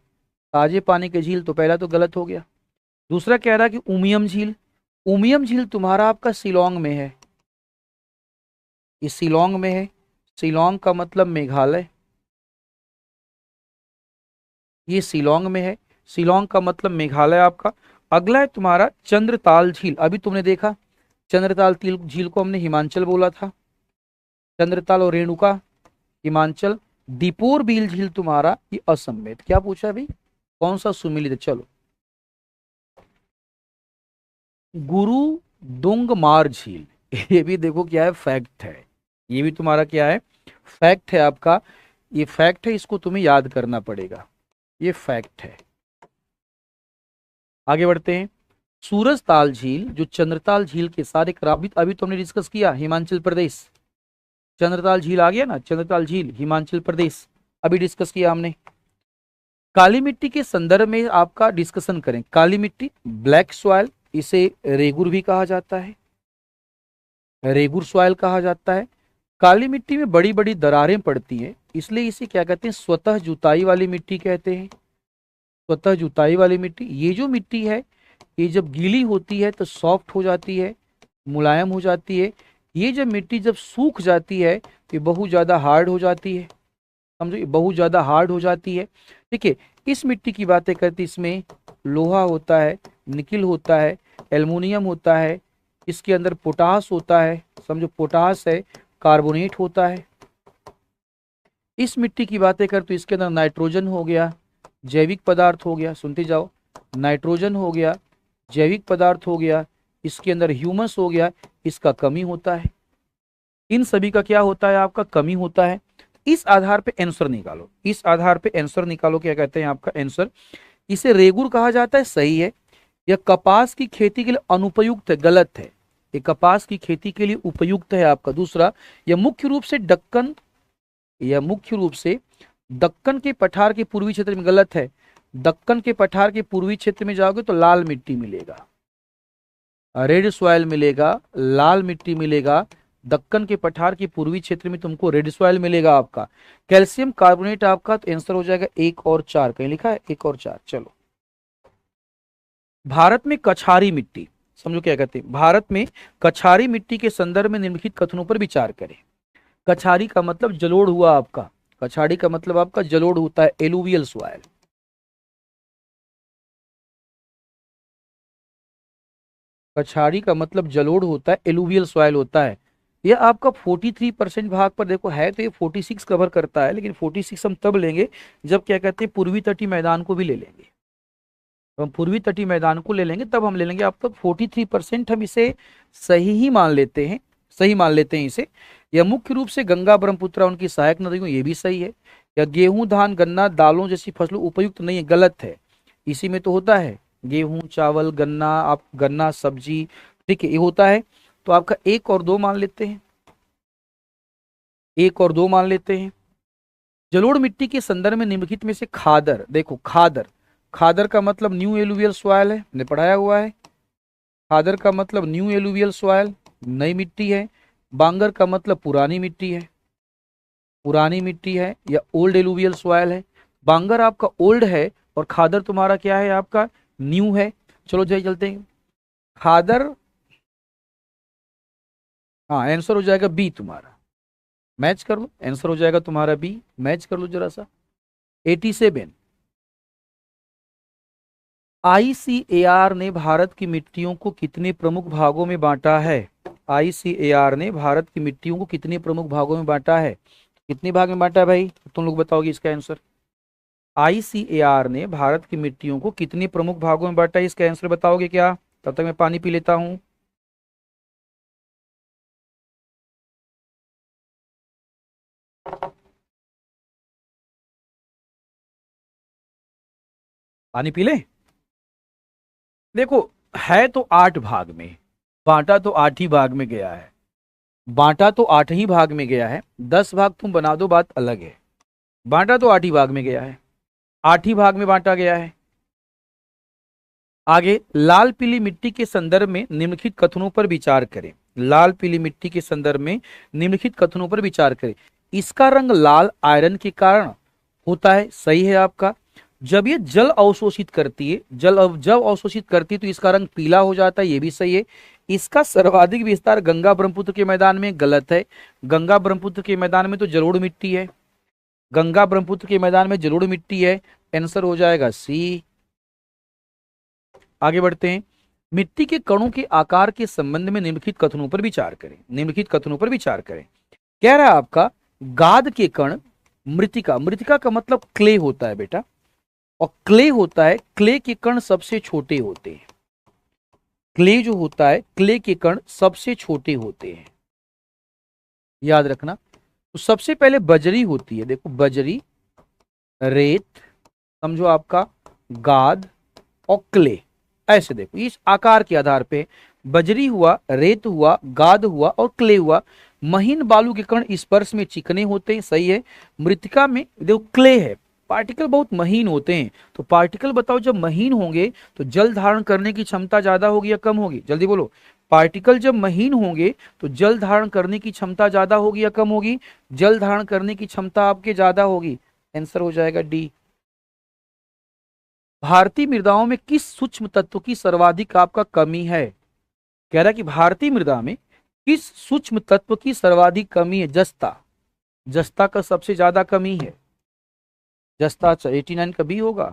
ताजे पानी के झील। तो पहला तो गलत हो गया। दूसरा कह रहा है कि उमियम झील, उमियम झील तुम्हारा आपका शिलोंग में है, ये शिलोंग में है, शिलोंग का मतलब मेघालय, ये शिलोंग में है, शिलोंग का मतलब मेघालय आपका। अगला है तुम्हारा चंद्रताल झील, अभी तुमने देखा चंद्रताल झील को हमने हिमाचल बोला था, चंद्रताल और रेणुका हिमाचल। दीपोर बील झील तुम्हारा ये असम में। क्या पूछा अभी, कौन सा सुमिलित है, चलो गुरु दोंगमार झील, ये भी देखो क्या है, फैक्ट है, ये भी तुम्हारा क्या है, फैक्ट है आपका, ये फैक्ट है, इसको तुम्हें याद करना पड़ेगा, ये फैक्ट है। आगे बढ़ते हैं। सूरज ताल झील जो चंद्रताल झील के साथ एक राबित, अभी तुमने डिस्कस किया हिमाचल प्रदेश, चंद्रताल झील आ गया ना, चंद्रताल झील हिमाचल प्रदेश अभी डिस्कस किया हमने। काली मिट्टी के संदर्भ में आपका डिस्कशन करें, काली मिट्टी ब्लैक सॉइल, इसे रेगुर भी कहा जाता है, रेगुर सॉइल कहा जाता है। काली मिट्टी में बड़ी बड़ी दरारें पड़ती हैं, इसलिए इसे क्या कहते हैं, स्वतः जुताई वाली मिट्टी कहते हैं, स्वतः जुताई वाली मिट्टी। ये जो मिट्टी है ये जब गीली होती है तो सॉफ्ट हो जाती है, मुलायम हो जाती है। ये जब मिट्टी जब सूख जाती है तो ये बहुत ज़्यादा हार्ड हो जाती है, समझो, ये बहुत ज़्यादा हार्ड हो जाती है। ठीक है, इस मिट्टी की बातें करती, इसमें लोहा होता है, निकिल होता है, एल्युमिनियम होता है, इसके अंदर पोटास होता है, समझो पोटास है, कार्बोनेट होता है। इस मिट्टी की बातें कर तो इसके अंदर नाइट्रोजन हो गया, जैविक पदार्थ हो गया, सुनते जाओ, नाइट्रोजन हो गया, जैविक पदार्थ हो गया, इसके अंदर ह्यूमस हो गया, इसका कमी होता है। इन सभी का क्या होता है, आपका कमी होता है। इस आधार पे आंसर निकालो, इस आधार पे आंसर निकालो, क्या कहते हैं आपका आंसर। इसे रेगुर कहा जाता है, सही है। यह कपास की खेती के लिए अनुपयुक्त है, गलत है। ये कपास की खेती के लिए उपयुक्त है आपका। दूसरा, यह मुख्य रूप से दक्कन, यह मुख्य रूप से दक्कन के पठार के पूर्वी क्षेत्र में, गलत है। दक्कन के पठार के पूर्वी क्षेत्र में जाओगे तो लाल मिट्टी मिलेगा, रेड सॉइल मिलेगा, लाल मिट्टी मिलेगा। दक्कन के पठार के पूर्वी क्षेत्र में तुमको रेड सॉइल मिलेगा आपका। कैल्शियम कार्बोनेट आपका, तो आंसर हो जाएगा 1 और 4, कहीं लिखा है 1 और 4। चलो, भारत में कछारी मिट्टी, समझो क्या कहते हैं, भारत में कछारी मिट्टी के संदर्भ में निम्नलिखित कथनों पर विचार करें। कछारी का मतलब जलोढ़ हुआ आपका, कछारी का मतलब आपका जलोढ़ होता है, एलुवियल सॉइल। कछारी का मतलब जलोढ़ होता है, एलुवियल सॉइल होता है। यह आपका 43% भाग पर देखो है, तो ये 46 कवर करता है, लेकिन 46 हम तब लेंगे जब क्या कहते हैं पूर्वी तटीय मैदान को भी ले लेंगे। तो हम पूर्वी तटीय मैदान को ले लेंगे तब हम ले लेंगे। आप तो 43% हम इसे सही ही मान लेते हैं, सही मान लेते हैं इसे। यह मुख्य रूप से गंगा ब्रह्मपुत्र उनकी सहायक नदियों, ये भी सही है। या गेहूं धान गन्ना दालों जैसी फसलों उपयुक्त नहीं है, गलत है। इसी में तो होता है गेहूं चावल गन्ना, आप गन्ना सब्जी, ठीक है, ये होता है। तो आपका 1 और 2 मान लेते हैं, 1 और 2 मान लेते हैं। जलोढ़ मिट्टी के संदर्भ में निम्नलिखित में से खादर, देखो खादर, खादर का मतलब न्यू एलुवियल सॉइल है, हमने पढ़ाया हुआ है। खादर का मतलब न्यू एलुवियल सॉइल, नई मिट्टी है। बांगर का मतलब पुरानी मिट्टी है, पुरानी मिट्टी है या ओल्ड एलुवियल सॉइल है। बांगर आपका ओल्ड है और खादर तुम्हारा क्या है, आपका न्यू है। चलो जाइए चलते हैं। खादर, हाँ आंसर हो जाएगा बी तुम्हारा, मैच कर लो, आंसर हो जाएगा तुम्हारा बी, मैच कर लो जरा सा। 87, आईसीएआर ने भारत की मिट्टियों को कितने प्रमुख भागों में बांटा है। आईसीएआर ने भारत की मिट्टियों को कितने प्रमुख भागों में बांटा है, कितने भाग में बांटा है भाई, तुम लोग बताओगे इसका आंसर। आईसीएआर ने भारत की मिट्टियों को कितने प्रमुख भागों में बांटा है, इसका आंसर बताओगे क्या। तब तक मैं पानी पी लेता हूं। पानी पी ले। देखो, है तो 8 भाग में, बांटा तो 8 ही भाग में गया है, बांटा तो 8 ही भाग में गया है। 10 भाग तुम बना दो, बात अलग है। बांटा तो 8 ही भाग में गया है, 8 ही भाग में बांटा गया है। आगे, लाल पीली मिट्टी के संदर्भ में निम्नलिखित कथनों पर विचार करें। लाल पीली मिट्टी के संदर्भ में निम्नलिखित कथनों पर विचार करें। इसका रंग लाल आयरन के कारण होता है, सही है आपका। जब ये जल अवशोषित करती है, जब अवशोषित करती है तो इसका रंग पीला हो जाता है, ये भी सही है। इसका सर्वाधिक विस्तार गंगा ब्रह्मपुत्र के मैदान में, गलत है। गंगा ब्रह्मपुत्र के मैदान में तो जलोढ़ मिट्टी है, गंगा ब्रह्मपुत्र के मैदान में जलोढ़ मिट्टी है, आंसर हो जाएगा सी। आगे बढ़ते हैं। मिट्टी के कणों के आकार के संबंध में निम्नलिखित कथनों पर विचार करें, निम्नलिखित कथनों पर विचार करें। कह रहा है आपका गाद के कण मृतिका, मृतिका का मतलब क्ले होता है बेटा, और क्ले होता है, क्ले के कण सबसे छोटे होते हैं। क्ले जो होता है, क्ले के कण सबसे छोटे होते हैं, याद रखना। तो सबसे पहले बजरी होती है, देखो बजरी, रेत, समझो आपका गाद और क्ले, ऐसे देखो इस आकार के आधार पे बजरी हुआ, रेत हुआ, गाद हुआ और क्ले हुआ। महीन बालू के कण स्पर्श में चिकने होते हैं, सही है। मृतिका में देखो क्ले है, पार्टिकल बहुत महीन होते हैं। तो पार्टिकल बताओ जब महीन होंगे तो जल धारण करने की क्षमता ज्यादा होगी या कम होगी, जल्दी बोलो। पार्टिकल जब महीन होंगे तो जल धारण करने की क्षमता ज्यादा होगी या कम होगी, जल धारण करने की क्षमता आपके ज्यादा होगी, आंसर हो जाएगा डी। भारतीय मृदाओं में किस सूक्ष्म तत्व की सर्वाधिक आपका कमी है? कह रहा है कि भारतीय मृदा में किस सूक्ष्म तत्व की सर्वाधिक कमी है? जस्ता, जस्ता का सबसे ज्यादा कमी है। जस्ता। अच्छा 89 का बी होगा।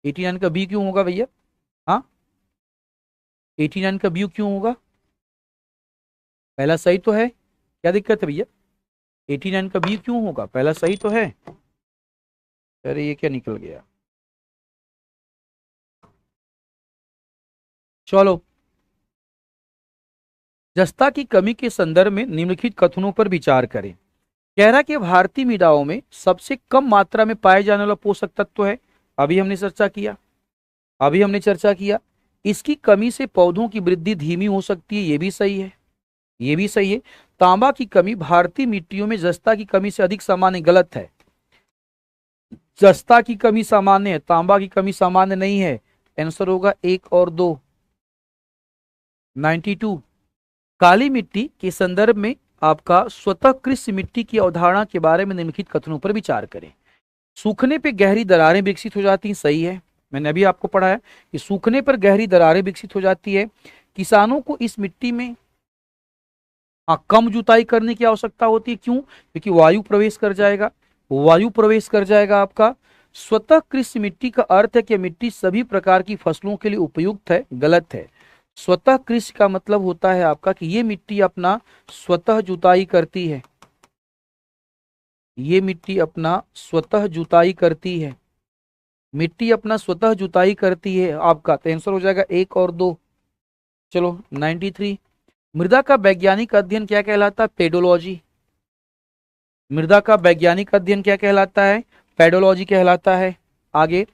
89 का बी क्यों होगा भैया? हाँ 89 का बी क्यों होगा? पहला सही तो है, क्या दिक्कत है भैया? 89 का बी क्यों होगा? पहला सही तो है। अरे ये क्या निकल गया? चलो, जस्ता की कमी के संदर्भ में निम्नलिखित कथनों पर विचार करें। कह रहा कि भारतीय मृदाओं में सबसे कम मात्रा में पाए जाने वाला पोषक तत्व है, अभी हमने चर्चा किया, अभी हमने चर्चा किया। इसकी कमी से पौधों की वृद्धि धीमी हो सकती है, ये भी सही है, ये भी सही है। तांबा की कमी भारतीय मिट्टियों में जस्ता की कमी से अधिक सामान्य, गलत है। जस्ता की कमी सामान्य है, तांबा की कमी सामान्य नहीं है। आंसर होगा 1 और 2। 92। काली मिट्टी के संदर्भ में आपका स्वतः कृषि मिट्टी की अवधारणा के बारे में निम्नलिखित कथनों पर विचार करें। सूखने पर गहरी दरारें विकसित हो जाती हैं, सही है, मैंने अभी आपको पढ़ाया कि सूखने पर गहरी दरारें विकसित हो जाती है। किसानों को इस मिट्टी में कम जुताई करने की आवश्यकता होती है, क्यों? क्योंकि वायु प्रवेश कर जाएगा, वायु प्रवेश कर जाएगा आपका। स्वतः कृषि मिट्टी का अर्थ है कि मिट्टी सभी प्रकार की फसलों के लिए उपयुक्त है, गलत है। स्वतः कृषि का मतलब होता है आपका कि ये मिट्टी अपना स्वतः जुताई करती है, ये मिट्टी अपना स्वतः जुताई करती है, मिट्टी अपना स्वतः जुताई करती है आपका। तो आंसर हो जाएगा 1 और 2। चलो 93। मृदा का वैज्ञानिक अध्ययन क्या कहलाता है? पेडोलॉजी। मृदा का वैज्ञानिक अध्ययन क्या कहलाता है? पेडोलॉजी कहलाता है। आगे,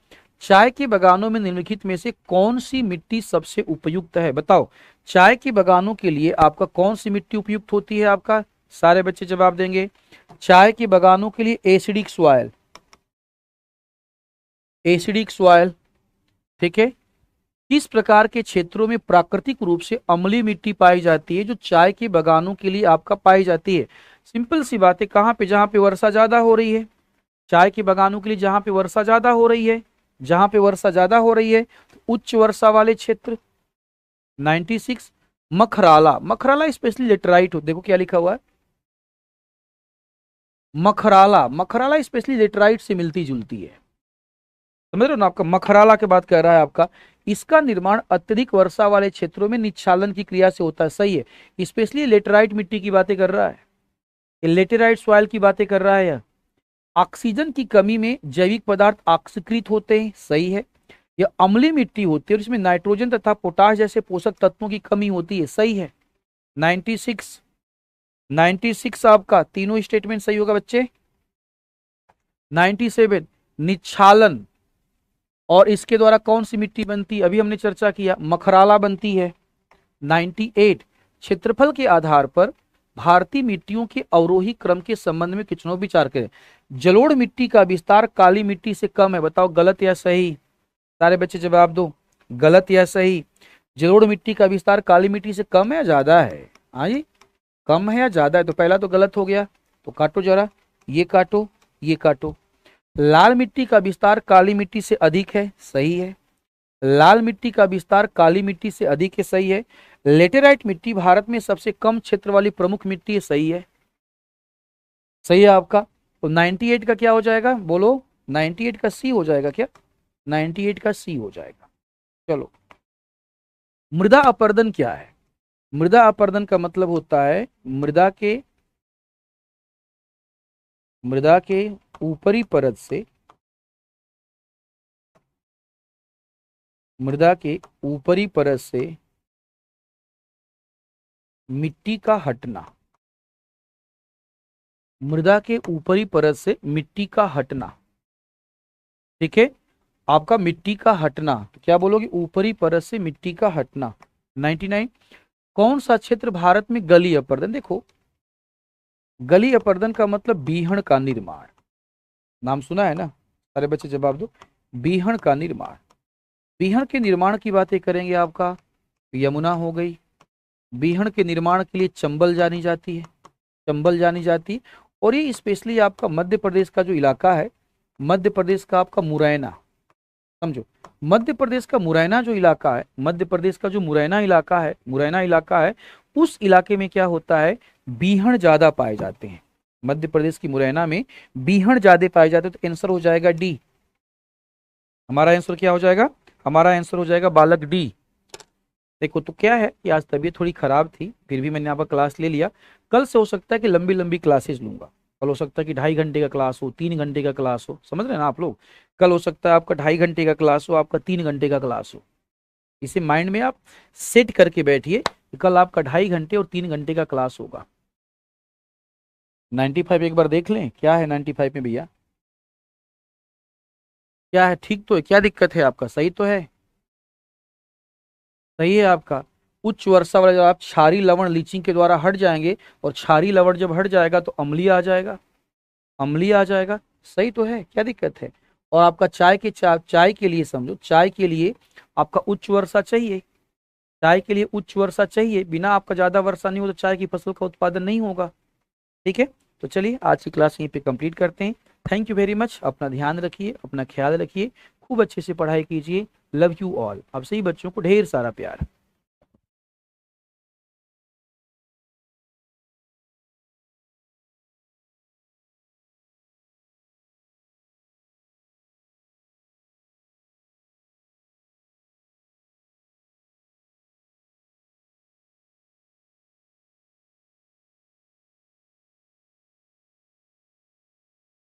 चाय के बागानों में निम्नलिखित में से कौन सी मिट्टी सबसे उपयुक्त है? बताओ, चाय के बागानों के लिए आपका कौन सी मिट्टी उपयुक्त होती है? आपका सारे बच्चे जवाब देंगे। चाय के बागानों के लिए एसिडिक सॉइल, एसिडिक सॉइल, ठीक है। किस प्रकार के क्षेत्रों में प्राकृतिक रूप से अम्लीय मिट्टी पाई जाती है जो चाय के बागानों के लिए आपका पाई जाती है? सिंपल सी बात है, कहाँ पे? जहां पे वर्षा ज्यादा हो रही है। चाय के बागानों के लिए जहां पे वर्षा ज्यादा हो रही है, जहां पे वर्षा ज्यादा हो रही है, तो उच्च वर्षा वाले क्षेत्र। 96। मखराला, मखराला स्पेशली लेटराइट हो, देखो क्या लिखा हुआ है, मखराला, मखराला स्पेशली लेटराइट से मिलती जुलती है, समझ रहे हो ना? आपका मखराला के बात कर रहा है आपका। इसका निर्माण अत्यधिक वर्षा वाले क्षेत्रों में निच्छालन की क्रिया से होता है, सही है। स्पेशली लेटेराइट मिट्टी की बातें कर रहा है, लेटेराइट सॉइल की बातें कर रहा है यह। ऑक्सीजन की कमी में जैविक पदार्थ ऑक्सीकृत होते हैं, सही है। यह अम्लीय मिट्टी होती है और इसमें नाइट्रोजन तथा पोटाश जैसे पोषक तत्वों की कमी होती है, सही है। 96। 96 आपका तीनों स्टेटमेंट सही होगा बच्चे। 97। निच्छालन और इसके द्वारा कौन सी मिट्टी बनती है? अभी हमने चर्चा किया, मखराला बनती है। 98। क्षेत्रफल के आधार पर भारतीय मिट्टियों के अवरोही क्रम के संबंध में कितनों विचार करें। जलोढ़ मिट्टी का विस्तार काली मिट्टी से कम है, बताओ गलत या सही? सारे बच्चे जवाब दो, गलत या सही? जलोढ़ मिट्टी का विस्तार काली मिट्टी से कम है या ज्यादा है? हाँ जी, कम है या ज्यादा है? तो पहला तो गलत हो गया, तो काटो जरा, ये काटो, ये काटो। लाल मिट्टी का विस्तार काली मिट्टी से अधिक है, सही है। लाल मिट्टी का विस्तार काली मिट्टी से अधिक है, सही है। लेटेराइट मिट्टी भारत में सबसे कम क्षेत्र वाली प्रमुख मिट्टी है, सही है, सही है आपका। तो 98 का क्या हो जाएगा बोलो? 98 का सी हो जाएगा क्या? 98 का सी हो जाएगा। चलो, मृदा अपरदन क्या है? मृदा अपरदन का मतलब होता है मृदा के ऊपरी परत से, मृदा के ऊपरी परत से मिट्टी का हटना, मृदा के ऊपरी परत से मिट्टी का हटना, ठीक है। आपका मिट्टी का हटना, तो क्या बोलोगे? ऊपरी परत से मिट्टी का हटना। 99। कौन सा क्षेत्र भारत में गली अपरदन? देखो, गली अपरदन का मतलब बीहड़ का निर्माण, नाम सुना है ना? सारे बच्चे जवाब दो, बीहड़ का निर्माण। बीहड़ के निर्माण की बातें करेंगे आपका, यमुना हो गई। बीहड़ के निर्माण के लिए चंबल जानी जाती है, चंबल जानी जाती है। और ये स्पेशली आपका मध्य प्रदेश का जो इलाका है, मध्य प्रदेश का आपका मुरैना, समझो, मध्य प्रदेश का मुरैना जो इलाका है, मध्य प्रदेश का जो मुरैना इलाका है, मुरैना इलाका है, उस इलाके में क्या होता है, बीहड़ ज्यादा पाए जाते हैं। मध्य प्रदेश की मुरैना में बीहड़ ज्यादा पाए जाते हैं, तो आंसर हो जाएगा डी। हमारा आंसर क्या हो जाएगा, हमारा आंसर हो जाएगा बालक डी। देखो तो क्या है कि आज तबीयत थोड़ी खराब थी, फिर भी मैंने यहाँ पर क्लास ले लिया। कल से हो सकता है कि लंबी लंबी क्लासेस लूंगा। कल हो सकता है कि 2.5 घंटे का क्लास हो, 3 घंटे का क्लास हो, समझ रहे हैं ना आप लोग। कल हो सकता है आपका 2.5 घंटे का क्लास हो, आपका 3 घंटे का क्लास हो। इसे माइंड में आप सेट करके बैठिए कि कल आपका 2.5 घंटे और 3 घंटे का क्लास होगा। 95 एक बार देख लें, क्या है 95 में भैया, क्या है, ठीक तो है, क्या दिक्कत है आपका, सही तो है, सही है आपका। उच्च वर्षा वाला जब आप क्षारीय लवण लीचिंग के द्वारा हट जाएंगे, और क्षारीय लवण जब हट जाएगा तो अम्लीय आ जाएगा, अम्लीय आ जाएगा, सही तो है, क्या दिक्कत है। और आपका चाय के लिए समझो, चाय के लिए आपका उच्च वर्षा चाहिए, चाय के लिए उच्च वर्षा चाहिए, बिना आपका ज्यादा वर्षा नहीं हो तो चाय की फसल का उत्पादन नहीं होगा। ठीक है, तो चलिए आज की क्लास यहीं पे कंप्लीट करते हैं। थैंक यू वेरी मच, अपना ध्यान रखिए, अपना ख्याल रखिए, खूब अच्छे से पढ़ाई कीजिए। Love you all. अब सही बच्चों को ढेर सारा प्यार।